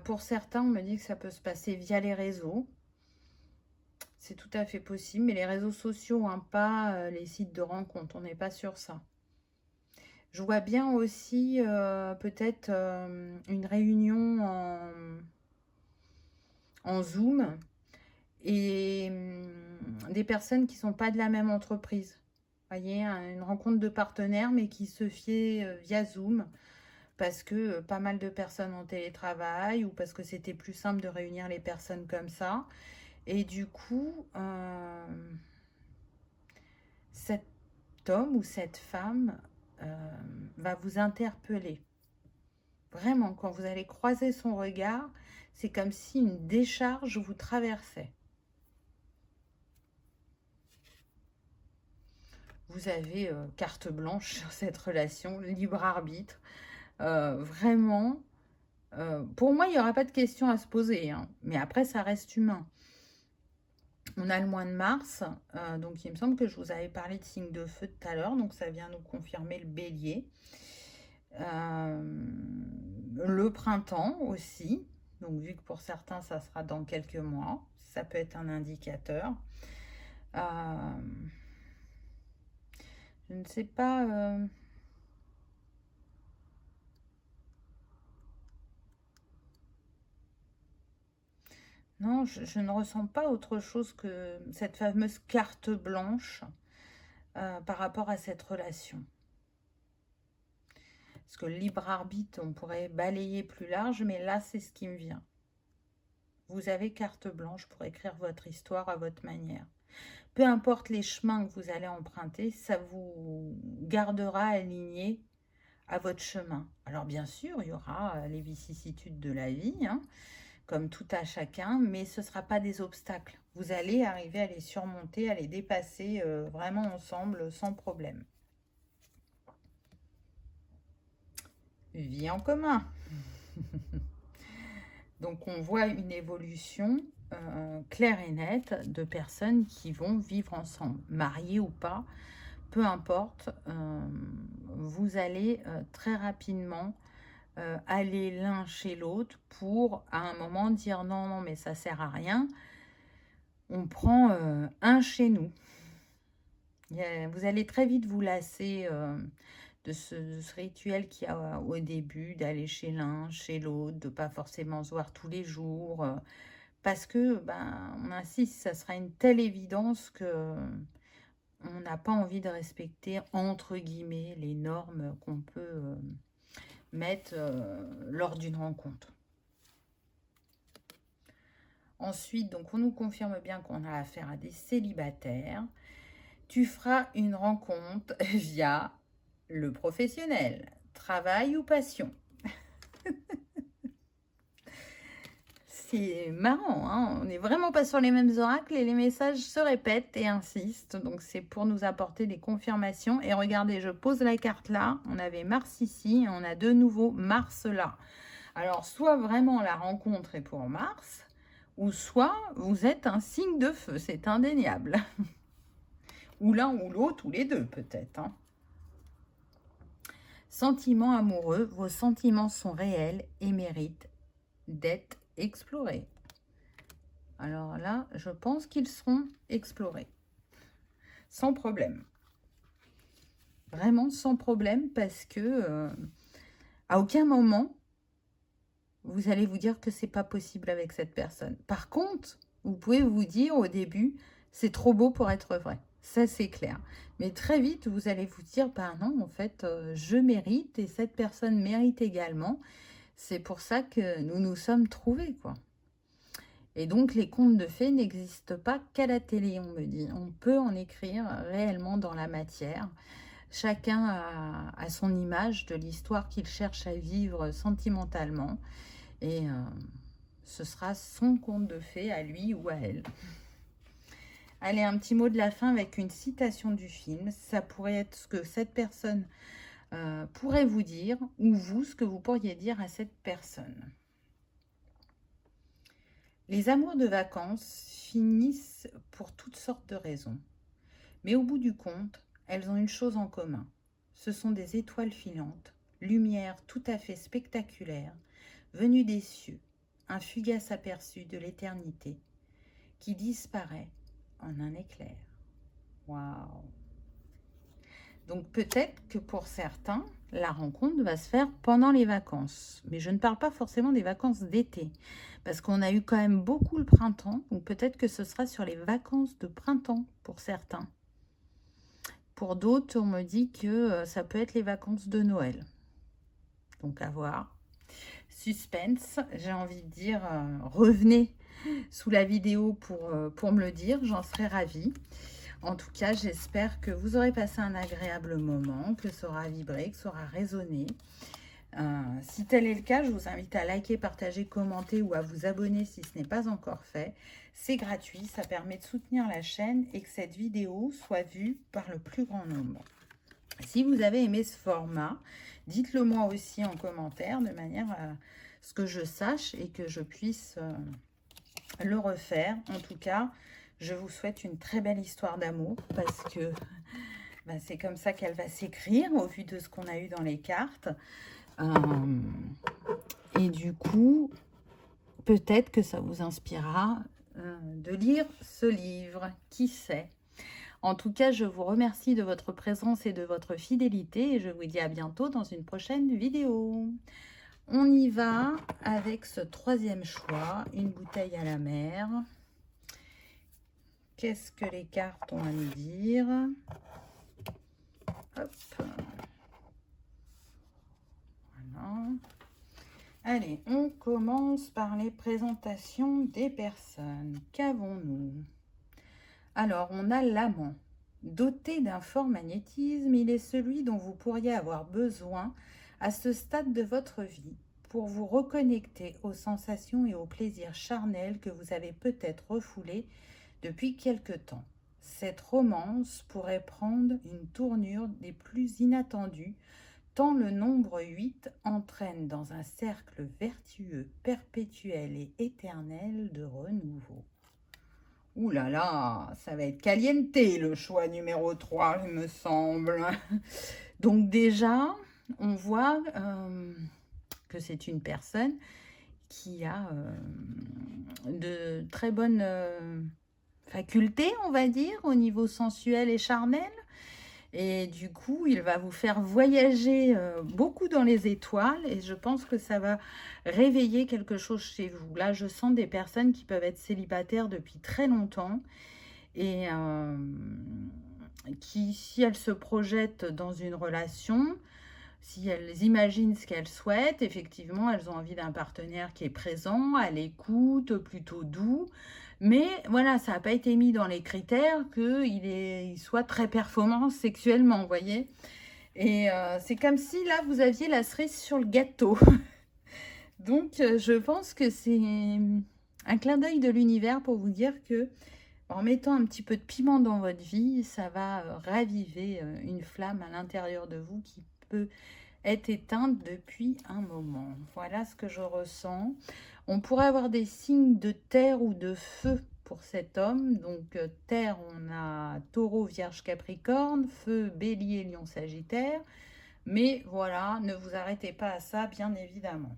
Pour certains, on me dit que ça peut se passer via les réseaux. C'est tout à fait possible, mais les réseaux sociaux, hein, pas les sites de rencontres, on n'est pas sur ça. Je vois bien aussi peut-être une réunion en Zoom et des personnes qui ne sont pas de la même entreprise. Vous voyez, une rencontre de partenaires, mais qui se fait via Zoom, parce que pas mal de personnes en télétravail, ou parce que c'était plus simple de réunir les personnes comme ça. Et du coup, cet homme ou cette femme va vous interpeller. Vraiment, quand vous allez croiser son regard, c'est comme si une décharge vous traversait. Vous avez carte blanche sur cette relation, libre arbitre. Vraiment, pour moi, il n'y aura pas de questions à se poser, hein, mais après, ça reste humain. On a le mois de mars, donc il me semble que je vous avais parlé de signe de feu tout à l'heure, donc ça vient nous confirmer le bélier. Le printemps aussi, donc vu que pour certains ça sera dans quelques mois, ça peut être un indicateur. Je ne sais pas... Non, je ne ressens pas autre chose que cette fameuse carte blanche par rapport à cette relation. Parce que le libre arbitre, on pourrait balayer plus large, mais là, c'est ce qui me vient. Vous avez carte blanche pour écrire votre histoire à votre manière. Peu importe les chemins que vous allez emprunter, ça vous gardera aligné à votre chemin. Alors bien sûr, il y aura les vicissitudes de la vie, hein, comme tout à chacun, mais ce ne sera pas des obstacles. Vous allez arriver à les surmonter, à les dépasser vraiment ensemble, sans problème. Vie en commun. Donc on voit une évolution claire et nette de personnes qui vont vivre ensemble, mariées ou pas, peu importe. Vous allez très rapidement aller l'un chez l'autre pour à un moment dire non, non, mais ça sert à rien. On prend un chez nous. Vous allez très vite vous lasser de ce rituel qu'il y a au début, d'aller chez l'un, chez l'autre, de pas forcément se voir tous les jours, parce que, on insiste, ça sera une telle évidence que on n'a pas envie de respecter, entre guillemets, les normes qu'on peut mettre lors d'une rencontre. Ensuite, donc, on nous confirme bien qu'on a affaire à des célibataires. Tu feras une rencontre via le professionnel, travail ou passion. C'est marrant, hein, on n'est vraiment pas sur les mêmes oracles et les messages se répètent et insistent. Donc c'est pour nous apporter des confirmations. Et regardez, je pose la carte là, on avait Mars ici et on a de nouveau Mars là. Alors soit vraiment la rencontre est pour Mars, ou soit vous êtes un signe de feu, c'est indéniable. Ou l'un ou l'autre, ou les deux peut-être, hein. Sentiments amoureux, vos sentiments sont réels et méritent d'être explorés. Alors là, je pense qu'ils seront explorés. Sans problème. Vraiment sans problème, parce que à aucun moment, vous allez vous dire que c'est pas possible avec cette personne. Par contre, vous pouvez vous dire au début, c'est trop beau pour être vrai. Ça, c'est clair. Mais très vite, vous allez vous dire, non, en fait, je mérite et cette personne mérite également. C'est pour ça que nous nous sommes trouvés, quoi. Et donc, les contes de fées n'existent pas qu'à la télé, on me dit. On peut en écrire réellement dans la matière. Chacun a son image de l'histoire qu'il cherche à vivre sentimentalement. Et ce sera son conte de fées à lui ou à elle. Allez, un petit mot de la fin avec une citation du film. Ça pourrait être ce que cette personne pourrait vous dire, ou vous, ce que vous pourriez dire à cette personne. Les amours de vacances finissent pour toutes sortes de raisons. Mais au bout du compte, elles ont une chose en commun. Ce sont des étoiles filantes, lumière tout à fait spectaculaire, venue des cieux, un fugace aperçu de l'éternité, qui disparaît en un éclair. Waouh! Donc peut-être que pour certains, la rencontre va se faire pendant les vacances. Mais je ne parle pas forcément des vacances d'été, parce qu'on a eu quand même beaucoup le printemps, donc peut-être que ce sera sur les vacances de printemps pour certains. Pour d'autres, on me dit que ça peut être les vacances de Noël. Donc à voir. Suspense, j'ai envie de dire, revenez sous la vidéo pour me le dire, j'en serais ravie. En tout cas, j'espère que vous aurez passé un agréable moment, que ça aura vibré, que ça aura résonné. Si tel est le cas, je vous invite à liker, partager, commenter ou à vous abonner si ce n'est pas encore fait. C'est gratuit, ça permet de soutenir la chaîne et que cette vidéo soit vue par le plus grand nombre. Si vous avez aimé ce format, dites-le moi aussi en commentaire de manière à ce que je sache et que je puisse le refaire. En tout cas, je vous souhaite une très belle histoire d'amour parce que c'est comme ça qu'elle va s'écrire au vu de ce qu'on a eu dans les cartes. Et du coup, peut-être que ça vous inspirera de lire ce livre, qui sait. En tout cas, je vous remercie de votre présence et de votre fidélité et je vous dis à bientôt dans une prochaine vidéo. On y va avec ce troisième choix, une bouteille à la mer. Qu'est-ce que les cartes ont à nous dire? Hop. Voilà. Allez, on commence par les présentations des personnes. Qu'avons-nous? Alors, on a l'amant. Doté d'un fort magnétisme, il est celui dont vous pourriez avoir besoin à ce stade de votre vie pour vous reconnecter aux sensations et aux plaisirs charnels que vous avez peut-être refoulés depuis quelque temps. Cette romance pourrait prendre une tournure des plus inattendues, tant le nombre 8 entraîne dans un cercle vertueux, perpétuel et éternel de renouveau. Ouh là là, ça va être caliente le choix numéro 3, il me semble. Donc déjà, on voit que c'est une personne qui a de très bonnes facultés, on va dire, au niveau sensuel et charnel. Et du coup, il va vous faire voyager beaucoup dans les étoiles et je pense que ça va réveiller quelque chose chez vous. Là, je sens des personnes qui peuvent être célibataires depuis très longtemps et qui, si elles se projettent dans une relation, si elles imaginent ce qu'elles souhaitent, effectivement, elles ont envie d'un partenaire qui est présent, à l'écoute, plutôt doux. Mais voilà, ça n'a pas été mis dans les critères qu'il soit très performant sexuellement, vous voyez. Et c'est comme si là, vous aviez la cerise sur le gâteau. Donc, je pense que c'est un clin d'œil de l'univers pour vous dire que en mettant un petit peu de piment dans votre vie, ça va raviver une flamme à l'intérieur de vous qui peut être éteinte depuis un moment. Voilà ce que je ressens. On pourrait avoir des signes de terre ou de feu pour cet homme. Donc terre, on a taureau, vierge, capricorne, feu, bélier, lion, sagittaire. Mais voilà, ne vous arrêtez pas à ça, bien évidemment.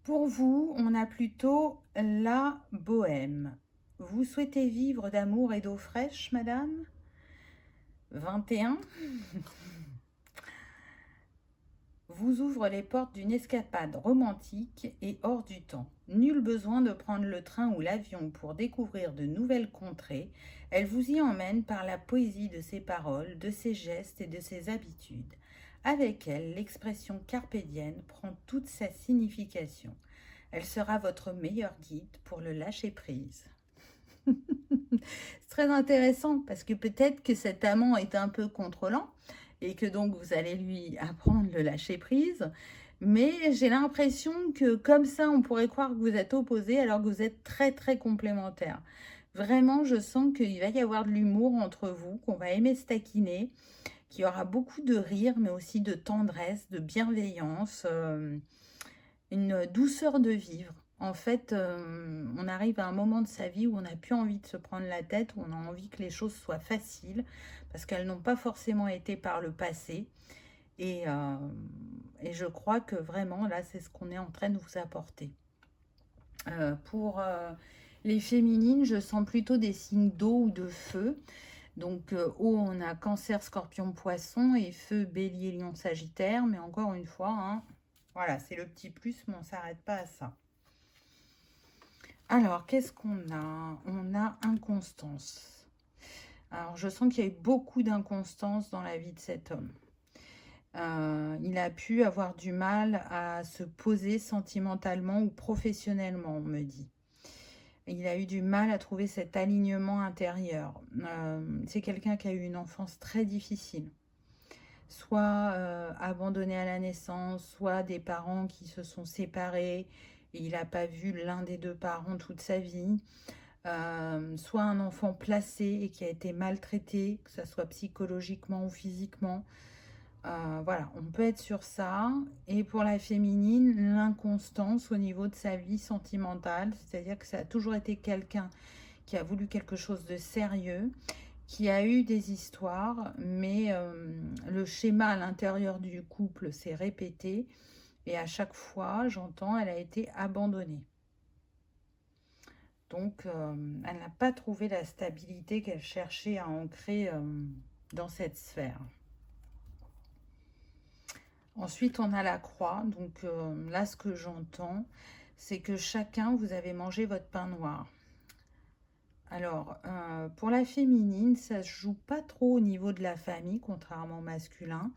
Pour vous, on a plutôt la bohème. Vous souhaitez vivre d'amour et d'eau fraîche, madame? 21. Vous ouvre les portes d'une escapade romantique et hors du temps. Nul besoin de prendre le train ou l'avion pour découvrir de nouvelles contrées. Elle vous y emmène par la poésie de ses paroles, de ses gestes et de ses habitudes. Avec elle, l'expression carpe diem prend toute sa signification. Elle sera votre meilleur guide pour le lâcher-prise. C'est très intéressant parce que peut-être que cet amant est un peu contrôlant et que donc vous allez lui apprendre le lâcher-prise. Mais j'ai l'impression que comme ça, on pourrait croire que vous êtes opposés alors que vous êtes très très complémentaires. Vraiment, je sens qu'il va y avoir de l'humour entre vous, qu'on va aimer se taquiner, qui aura beaucoup de rire, mais aussi de tendresse, de bienveillance, une douceur de vivre. En fait, on arrive à un moment de sa vie où on n'a plus envie de se prendre la tête, où on a envie que les choses soient faciles, parce qu'elles n'ont pas forcément été par le passé. Et je crois que vraiment, là, c'est ce qu'on est en train de vous apporter. Pour les féminines, je sens plutôt des signes d'eau ou de feu. Donc, eau, on a Cancer, Scorpion, Poisson, et feu, Bélier, Lion, Sagittaire. Mais encore une fois, hein, voilà, c'est le petit plus, mais on ne s'arrête pas à ça. Alors, qu'est-ce qu'on a? On a inconstance. Alors, je sens qu'il y a eu beaucoup d'inconstance dans la vie de cet homme. Il a pu avoir du mal à se poser sentimentalement ou professionnellement, on me dit. Il a eu du mal à trouver cet alignement intérieur. C'est quelqu'un qui a eu une enfance très difficile. Soit abandonné à la naissance, soit des parents qui se sont séparés et il n'a pas vu l'un des deux parents toute sa vie. Soit un enfant placé et qui a été maltraité, que ce soit psychologiquement ou physiquement. Voilà, on peut être sur ça. Et pour la féminine, l'inconstance au niveau de sa vie sentimentale, c'est-à-dire que ça a toujours été quelqu'un qui a voulu quelque chose de sérieux, qui a eu des histoires, mais le schéma à l'intérieur du couple s'est répété. Et à chaque fois, j'entends, elle a été abandonnée. Donc, elle n'a pas trouvé la stabilité qu'elle cherchait à ancrer dans cette sphère. Ensuite, on a la croix. Donc là, ce que j'entends, c'est que chacun, vous avez mangé votre pain noir. Alors, pour la féminine, ça ne se joue pas trop au niveau de la famille, contrairement au masculin.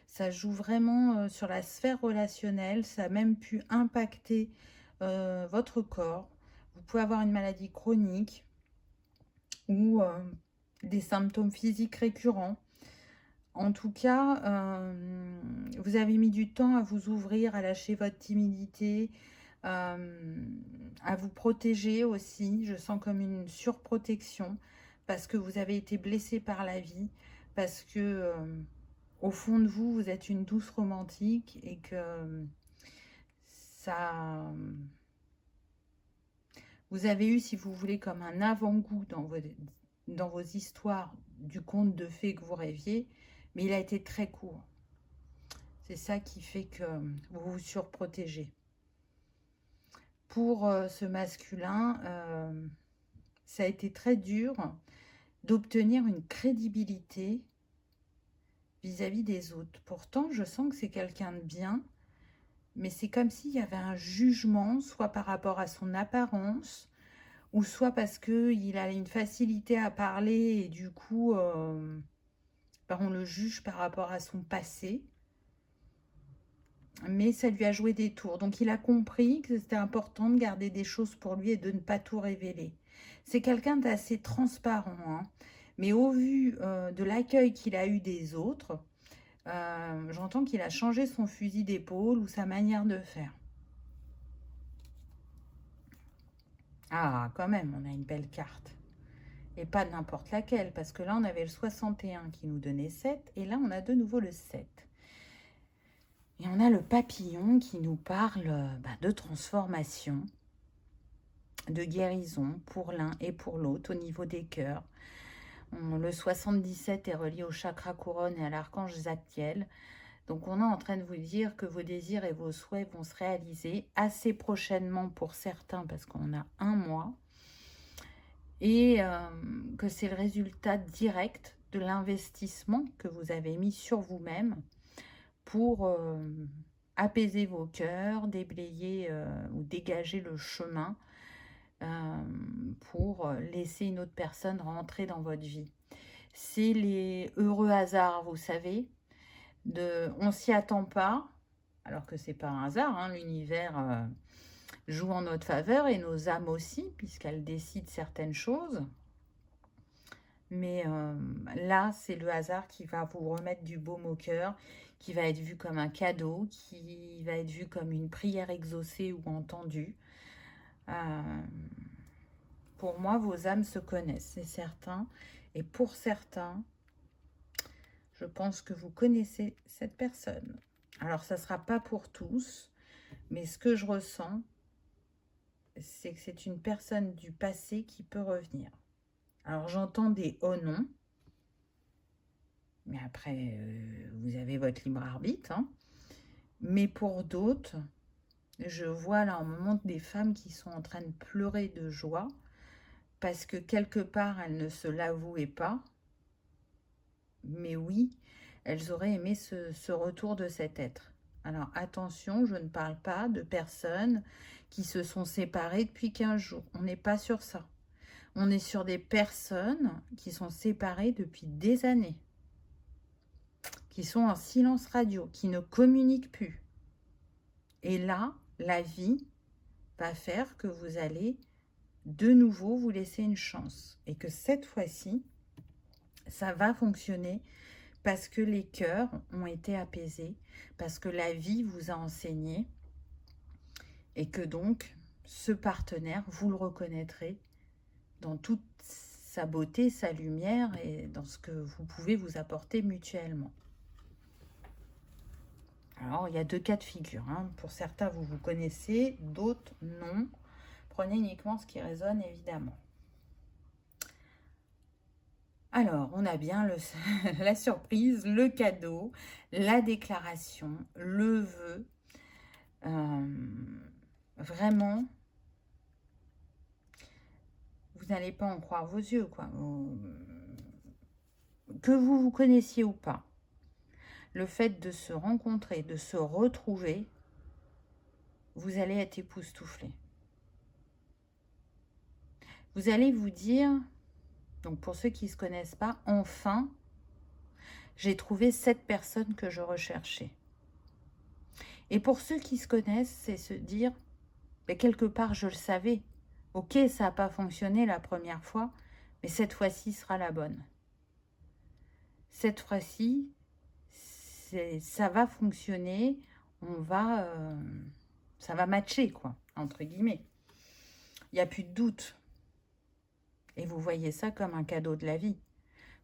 Ça joue vraiment sur la sphère relationnelle. Ça a même pu impacter votre corps. Vous pouvez avoir une maladie chronique ou des symptômes physiques récurrents. En tout cas, vous avez mis du temps à vous ouvrir, à lâcher votre timidité, à vous protéger aussi. Je sens comme une surprotection parce que vous avez été blessé par la vie, parce que au fond de vous, vous êtes une douce romantique et que ça... Vous avez eu, si vous voulez, comme un avant-goût dans vos histoires du conte de fées que vous rêviez, mais il a été très court. C'est ça qui fait que vous vous surprotégez. Pour ce masculin, ça a été très dur d'obtenir une crédibilité vis-à-vis des autres. Pourtant, je sens que c'est quelqu'un de bien, mais c'est comme s'il y avait un jugement, soit par rapport à son apparence, ou soit parce qu'il a une facilité à parler et du coup, on le juge par rapport à son passé. Mais ça lui a joué des tours. Donc, il a compris que c'était important de garder des choses pour lui et de ne pas tout révéler. C'est quelqu'un d'assez transparent, hein. Mais au vu de l'accueil qu'il a eu des autres, j'entends qu'il a changé son fusil d'épaule ou sa manière de faire. Ah, quand même, on a une belle carte. Et pas n'importe laquelle, parce que là, on avait le 61 qui nous donnait 7, et là, on a de nouveau le 7. Et on a le papillon qui nous parle de transformation, de guérison pour l'un et pour l'autre au niveau des cœurs. Le 77 est relié au chakra couronne et à l'archange Zadkiel. Donc on est en train de vous dire que vos désirs et vos souhaits vont se réaliser assez prochainement pour certains, parce qu'on a un mois. Et que c'est le résultat direct de l'investissement que vous avez mis sur vous-même pour apaiser vos cœurs, déblayer ou dégager le chemin pour laisser une autre personne rentrer dans votre vie. C'est les heureux hasards, vous savez, on s'y attend pas, alors que c'est pas un hasard, hein, l'univers joue en notre faveur et nos âmes aussi, puisqu'elles décident certaines choses. Mais là, c'est le hasard qui va vous remettre du baume au cœur, qui va être vu comme un cadeau, qui va être vu comme une prière exaucée ou entendue. Pour moi, vos âmes se connaissent, c'est certain. Et pour certains, Je pense que vous connaissez cette personne. Alors, ça ne sera pas pour tous, mais ce que je ressens, c'est que c'est une personne du passé qui peut revenir. Alors, j'entends des « oh non », mais après, vous avez votre libre arbitre. Hein. Mais pour d'autres, je vois là un moment des femmes qui sont en train de pleurer de joie parce que quelque part, elles ne se l'avouaient pas. Mais oui, elles auraient aimé ce retour de cet être. Alors attention, je ne parle pas de personnes qui se sont séparées depuis 15 jours. On n'est pas sur ça. On est sur des personnes qui sont séparées depuis des années, qui sont en silence radio, qui ne communiquent plus. Et là, la vie va faire que vous allez de nouveau vous laisser une chance. Et que cette fois-ci, ça va fonctionner parce que les cœurs ont été apaisés, parce que la vie vous a enseigné et que donc ce partenaire, vous le reconnaîtrez dans toute sa beauté, sa lumière et dans ce que vous pouvez vous apporter mutuellement. Alors, il y a 2 cas de figure. Hein. Pour certains, vous vous connaissez, d'autres, non. Prenez uniquement ce qui résonne, évidemment. Alors, on a bien la surprise, le cadeau, la déclaration, le vœu. Vraiment, vous n'allez pas en croire vos yeux, quoi. Que vous vous connaissiez ou pas, le fait de se rencontrer, de se retrouver, vous allez être époustouflé. Vous allez vous dire, donc pour ceux qui ne se connaissent pas, enfin, j'ai trouvé cette personne que je recherchais. Et pour ceux qui se connaissent, c'est se dire, mais quelque part, je le savais. Ok, ça n'a pas fonctionné la première fois, mais cette fois-ci sera la bonne. Cette fois-ci, ça va fonctionner, ça va matcher, quoi, entre guillemets. Il n'y a plus de doute. Et vous voyez ça comme un cadeau de la vie.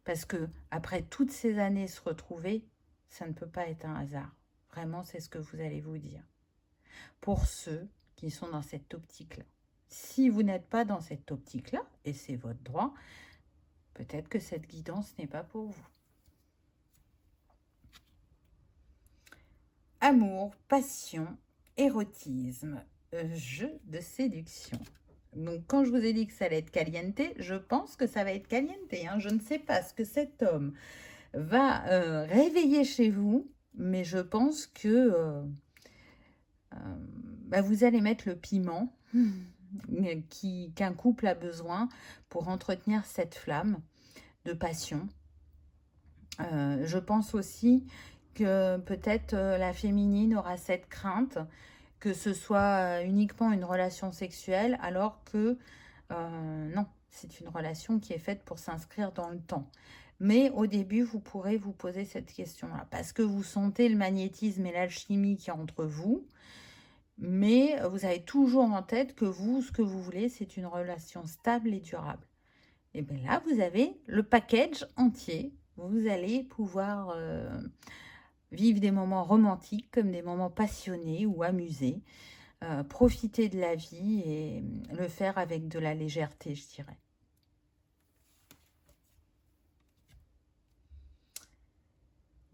Parce que après toutes ces années se retrouver, ça ne peut pas être un hasard. Vraiment, c'est ce que vous allez vous dire. Pour ceux qui sont dans cette optique-là. Si vous n'êtes pas dans cette optique-là, et c'est votre droit, peut-être que cette guidance n'est pas pour vous. Amour, passion, érotisme, jeu de séduction. Donc, quand je vous ai dit que ça allait être caliente, je pense que ça va être caliente. Hein. Je ne sais pas ce que cet homme va réveiller chez vous, mais je pense que vous allez mettre le piment qu'un couple a besoin pour entretenir cette flamme de passion. Je pense aussi que peut-être la féminine aura cette crainte que ce soit uniquement une relation sexuelle, alors que non, c'est une relation qui est faite pour s'inscrire dans le temps. Mais au début, vous pourrez vous poser cette question-là, parce que vous sentez le magnétisme et l'alchimie qui est entre vous, mais vous avez toujours en tête que vous, ce que vous voulez, c'est une relation stable et durable. Et bien là, vous avez le package entier. Vous allez pouvoir vivre des moments romantiques comme des moments passionnés ou amusés. Profiter de la vie et le faire avec de la légèreté, je dirais.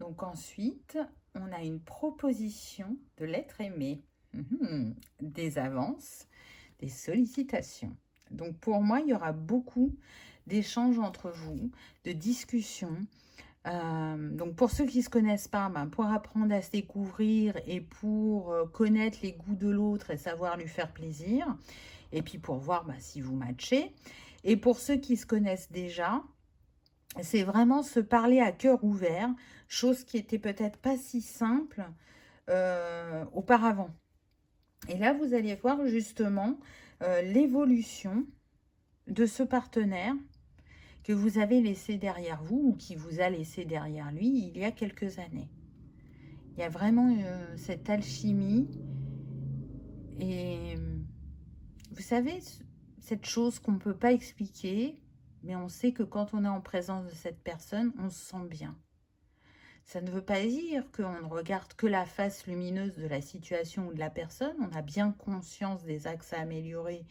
Donc ensuite, on a une proposition de l'être aimé. Des avances, des sollicitations. Donc pour moi, il y aura beaucoup d'échanges entre vous, de discussions. Donc pour ceux qui ne se connaissent pas, pour apprendre à se découvrir et pour connaître les goûts de l'autre et savoir lui faire plaisir. Et puis pour voir si vous matchez. Et pour ceux qui se connaissent déjà, c'est vraiment se parler à cœur ouvert, chose qui était peut-être pas si simple auparavant. Et là, vous allez voir justement l'évolution de ce partenaire que vous avez laissé derrière vous ou qui vous a laissé derrière lui il y a quelques années. Il y a vraiment cette alchimie et vous savez, cette chose qu'on ne peut pas expliquer, mais on sait que quand on est en présence de cette personne, on se sent bien. Ça ne veut pas dire qu'on ne regarde que la face lumineuse de la situation ou de la personne. On a bien conscience des axes à améliorer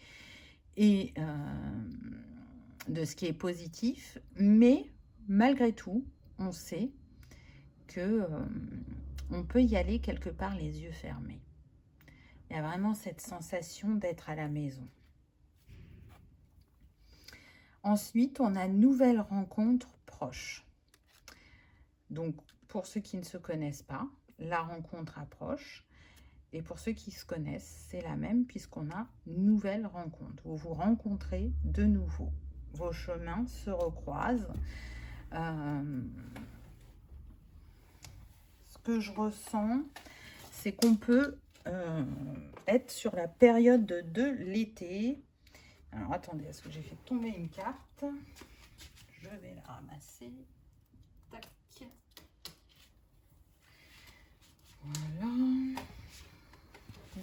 et de ce qui est positif. Mais malgré tout, on sait que on peut y aller quelque part les yeux fermés. Il y a vraiment cette sensation d'être à la maison. Ensuite, on a nouvelle rencontre proche. Donc, pour ceux qui ne se connaissent pas, la rencontre approche. Et pour ceux qui se connaissent, c'est la même puisqu'on a nouvelle rencontre. Vous vous rencontrez de nouveau. Vos chemins se recroisent. Ce que je ressens, c'est qu'on peut être sur la période de l'été. Alors, attendez, est-ce que j'ai fait tomber une carte? Je vais la ramasser. Tac. Voilà.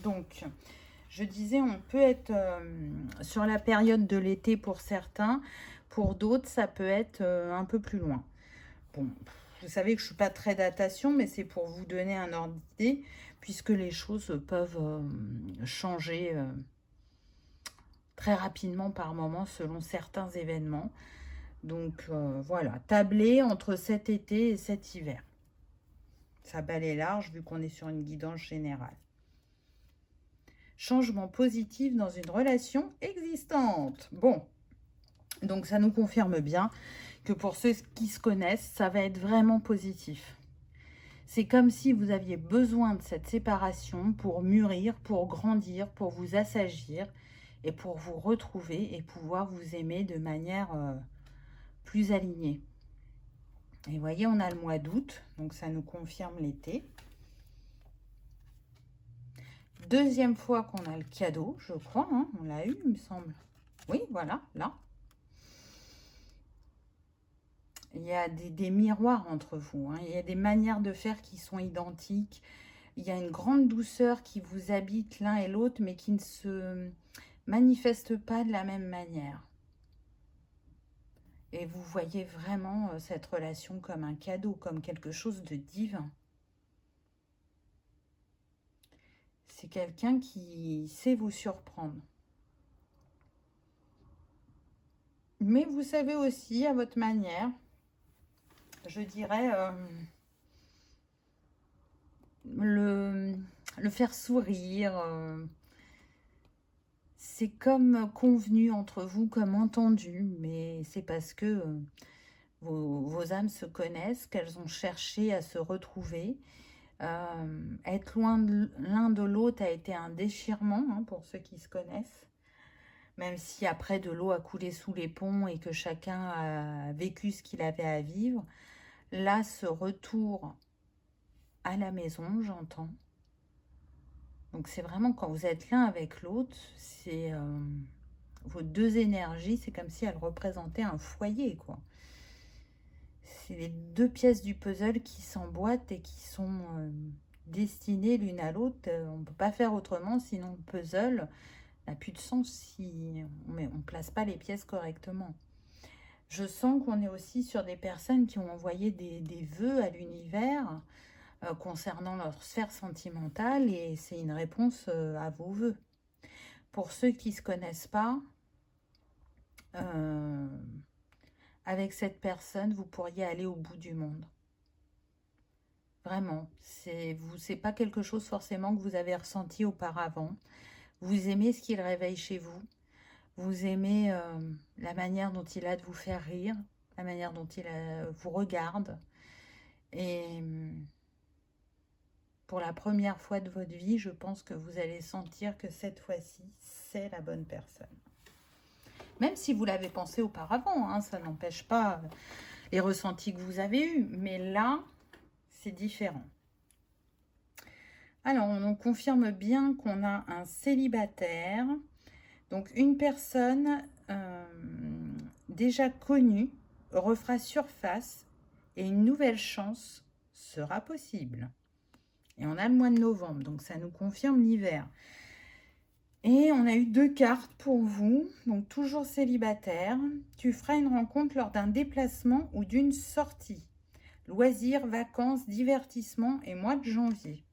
Donc, je disais, on peut être sur la période de l'été pour certains. Pour d'autres, ça peut être un peu plus loin. Bon, vous savez que je ne suis pas très datation, mais c'est pour vous donner un ordre d'idée, puisque les choses peuvent changer très rapidement par moment selon certains événements. Donc, voilà, tablez entre cet été et cet hiver. Ça balaye large vu qu'on est sur une guidance générale. Changement positif dans une relation existante. Bon, donc ça nous confirme bien que pour ceux qui se connaissent, ça va être vraiment positif. C'est comme si vous aviez besoin de cette séparation pour mûrir, pour grandir, pour vous assagir et pour vous retrouver et pouvoir vous aimer de manière plus alignée. Et vous voyez, on a le mois d'août, donc ça nous confirme l'été. Deuxième fois qu'on a le cadeau, je crois, hein, on l'a eu, il me semble. Oui, voilà, là. Il y a des miroirs entre vous, hein. Il y a des manières de faire qui sont identiques. Il y a une grande douceur qui vous habite l'un et l'autre, mais qui ne se manifeste pas de la même manière. Et vous voyez vraiment cette relation comme un cadeau, comme quelque chose de divin. C'est quelqu'un qui sait vous surprendre. Mais vous savez aussi, à votre manière, je dirais, le faire sourire. C'est comme convenu entre vous, comme entendu, mais c'est parce que vos âmes se connaissent, qu'elles ont cherché à se retrouver. Être loin de l'un de l'autre a été un déchirement, hein, pour ceux qui se connaissent. Même si après de l'eau a coulé sous les ponts et que chacun a vécu ce qu'il avait à vivre, là, ce retour à la maison, j'entends. Donc c'est vraiment quand vous êtes l'un avec l'autre, c'est vos deux énergies, c'est comme si elles représentaient un foyer, quoi. C'est les deux pièces du puzzle qui s'emboîtent et qui sont destinées l'une à l'autre. On ne peut pas faire autrement, sinon le puzzle n'a plus de sens si on ne place pas les pièces correctement. Je sens qu'on est aussi sur des personnes qui ont envoyé des vœux à l'univers concernant leur sphère sentimentale, et c'est une réponse à vos vœux. Pour ceux qui ne se connaissent pas, avec cette personne, vous pourriez aller au bout du monde. Vraiment, c'est pas quelque chose forcément que vous avez ressenti auparavant. Vous aimez ce qu'il réveille chez vous. Vous aimez la manière dont il a de vous faire rire, la manière dont il vous regarde. Et pour la première fois de votre vie, je pense que vous allez sentir que cette fois-ci, c'est la bonne personne. Même si vous l'avez pensé auparavant, hein, ça n'empêche pas les ressentis que vous avez eus. Mais là, c'est différent. Alors, on confirme bien qu'on a un célibataire. Donc, une personne déjà connue refera surface et une nouvelle chance sera possible. Et on a le mois de novembre, donc ça nous confirme l'hiver. Et on a eu 2 cartes pour vous, donc toujours célibataire. Tu feras une rencontre lors d'un déplacement ou d'une sortie. loisirs, vacances, divertissements et mois de janvier.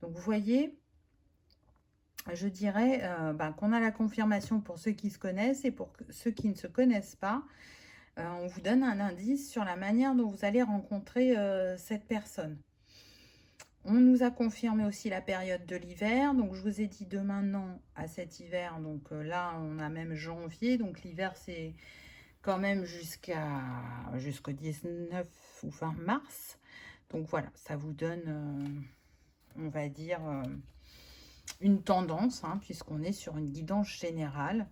Donc, vous voyez, je dirais qu'on a la confirmation pour ceux qui se connaissent et pour ceux qui ne se connaissent pas. On vous donne un indice sur la manière dont vous allez rencontrer cette personne. On nous a confirmé aussi la période de l'hiver. Donc, je vous ai dit de maintenant à cet hiver. Donc, là, on a même janvier. Donc, l'hiver, c'est quand même jusqu'au 19 ou 20 mars. Donc, voilà, ça vous donne, on va dire, une tendance, hein, puisqu'on est sur une guidance générale.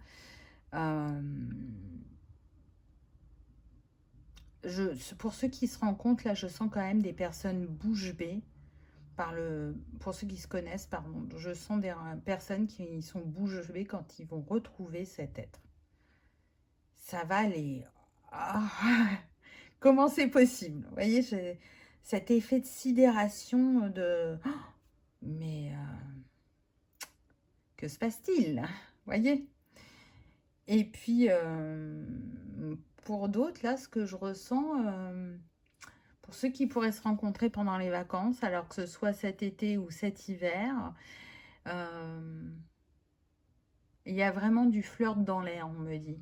Pour ceux qui se rendent compte, là, je sens quand même des personnes bouche bée. Pour ceux qui se connaissent, pardon, je sens des personnes qui sont bouche bée quand ils vont retrouver cet être. Ça va les... Ah, comment c'est possible? Vous voyez, j'ai cet effet de sidération de... Mais que se passe-t-il? Vous voyez? Et puis, pour d'autres, là, ce que je ressens... pour ceux qui pourraient se rencontrer pendant les vacances, alors que ce soit cet été ou cet hiver, il y a vraiment du flirt dans l'air, on me dit.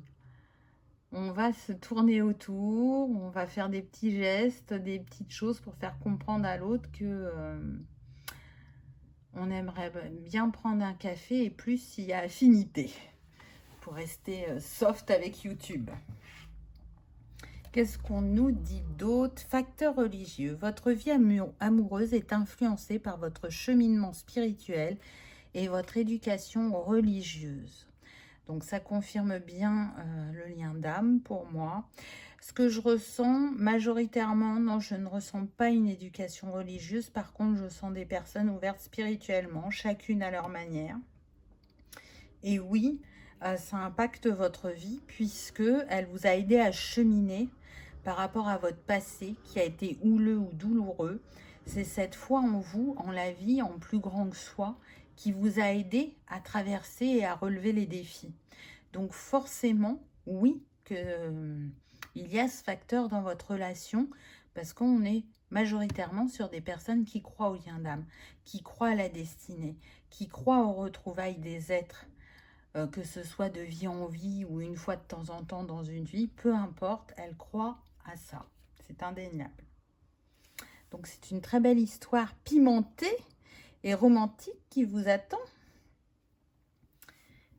On va se tourner autour, on va faire des petits gestes, des petites choses pour faire comprendre à l'autre que on aimerait bien prendre un café et plus s'il y a affinité, pour rester soft avec YouTube. Qu'est-ce qu'on nous dit d'autre? Facteur religieux. Votre vie amoureuse est influencée par votre cheminement spirituel et votre éducation religieuse. Donc, ça confirme bien le lien d'âme pour moi. Ce que je ressens, majoritairement, non, je ne ressens pas une éducation religieuse. Par contre, je sens des personnes ouvertes spirituellement, chacune à leur manière. Et oui, ça impacte votre vie puisque elle vous a aidé à cheminer par rapport à votre passé qui a été houleux ou douloureux. C'est cette foi en vous, en la vie, en plus grand que soi, qui vous a aidé à traverser et à relever les défis. Donc forcément, oui, il y a ce facteur dans votre relation parce qu'on est majoritairement sur des personnes qui croient au lien d'âme, qui croient à la destinée, qui croient aux retrouvailles des êtres, que ce soit de vie en vie ou une fois de temps en temps dans une vie, peu importe, elles croient à ça. C'est indéniable. Donc c'est une très belle histoire pimentée et romantique qui vous attend.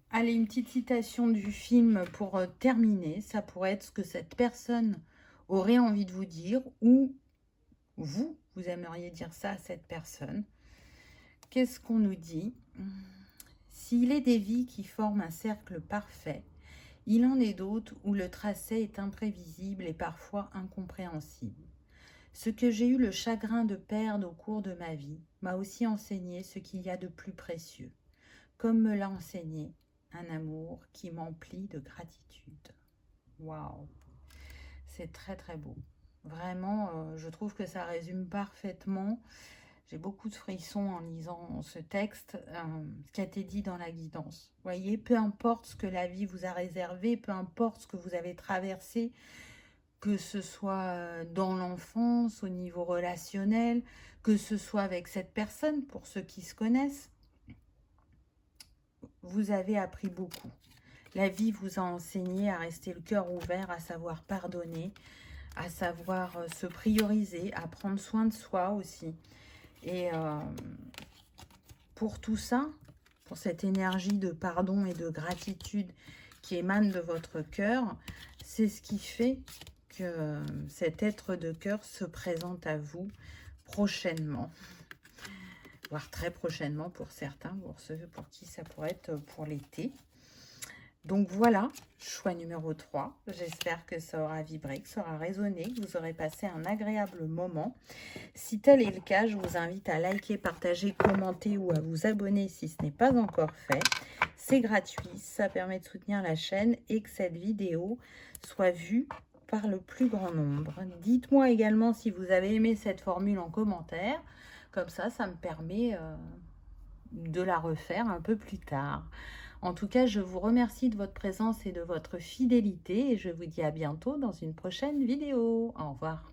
Allez, une petite citation du film pour terminer. Ça pourrait être ce que cette personne aurait envie de vous dire ou vous aimeriez dire ça à cette personne. Qu'est-ce qu'on nous dit? S'il est des vies qui forment un cercle parfait, il en est d'autres où le tracé est imprévisible et parfois incompréhensible. Ce que j'ai eu le chagrin de perdre au cours de ma vie m'a aussi enseigné ce qu'il y a de plus précieux, comme me l'a enseigné un amour qui m'emplit de gratitude. Waouh! C'est très très beau. Vraiment, je trouve que ça résume parfaitement. J'ai beaucoup de frissons en lisant ce texte, ce qui a été dit dans la guidance. Vous voyez, peu importe ce que la vie vous a réservé, peu importe ce que vous avez traversé, que ce soit dans l'enfance, au niveau relationnel, que ce soit avec cette personne, pour ceux qui se connaissent, vous avez appris beaucoup. La vie vous a enseigné à rester le cœur ouvert, à savoir pardonner, à savoir se prioriser, à prendre soin de soi aussi. Et pour tout ça, pour cette énergie de pardon et de gratitude qui émane de votre cœur, c'est ce qui fait que cet être de cœur se présente à vous prochainement. Voire très prochainement pour certains, pour ceux pour qui ça pourrait être pour l'été. Donc voilà, choix numéro 3. J'espère que ça aura vibré, que ça aura résonné, que vous aurez passé un agréable moment. Si tel est le cas, je vous invite à liker, partager, commenter ou à vous abonner si ce n'est pas encore fait. C'est gratuit, ça permet de soutenir la chaîne et que cette vidéo soit vue par le plus grand nombre. Dites-moi également si vous avez aimé cette formule en commentaire. Comme ça me permet de la refaire un peu plus tard. En tout cas, je vous remercie de votre présence et de votre fidélité et je vous dis à bientôt dans une prochaine vidéo. Au revoir.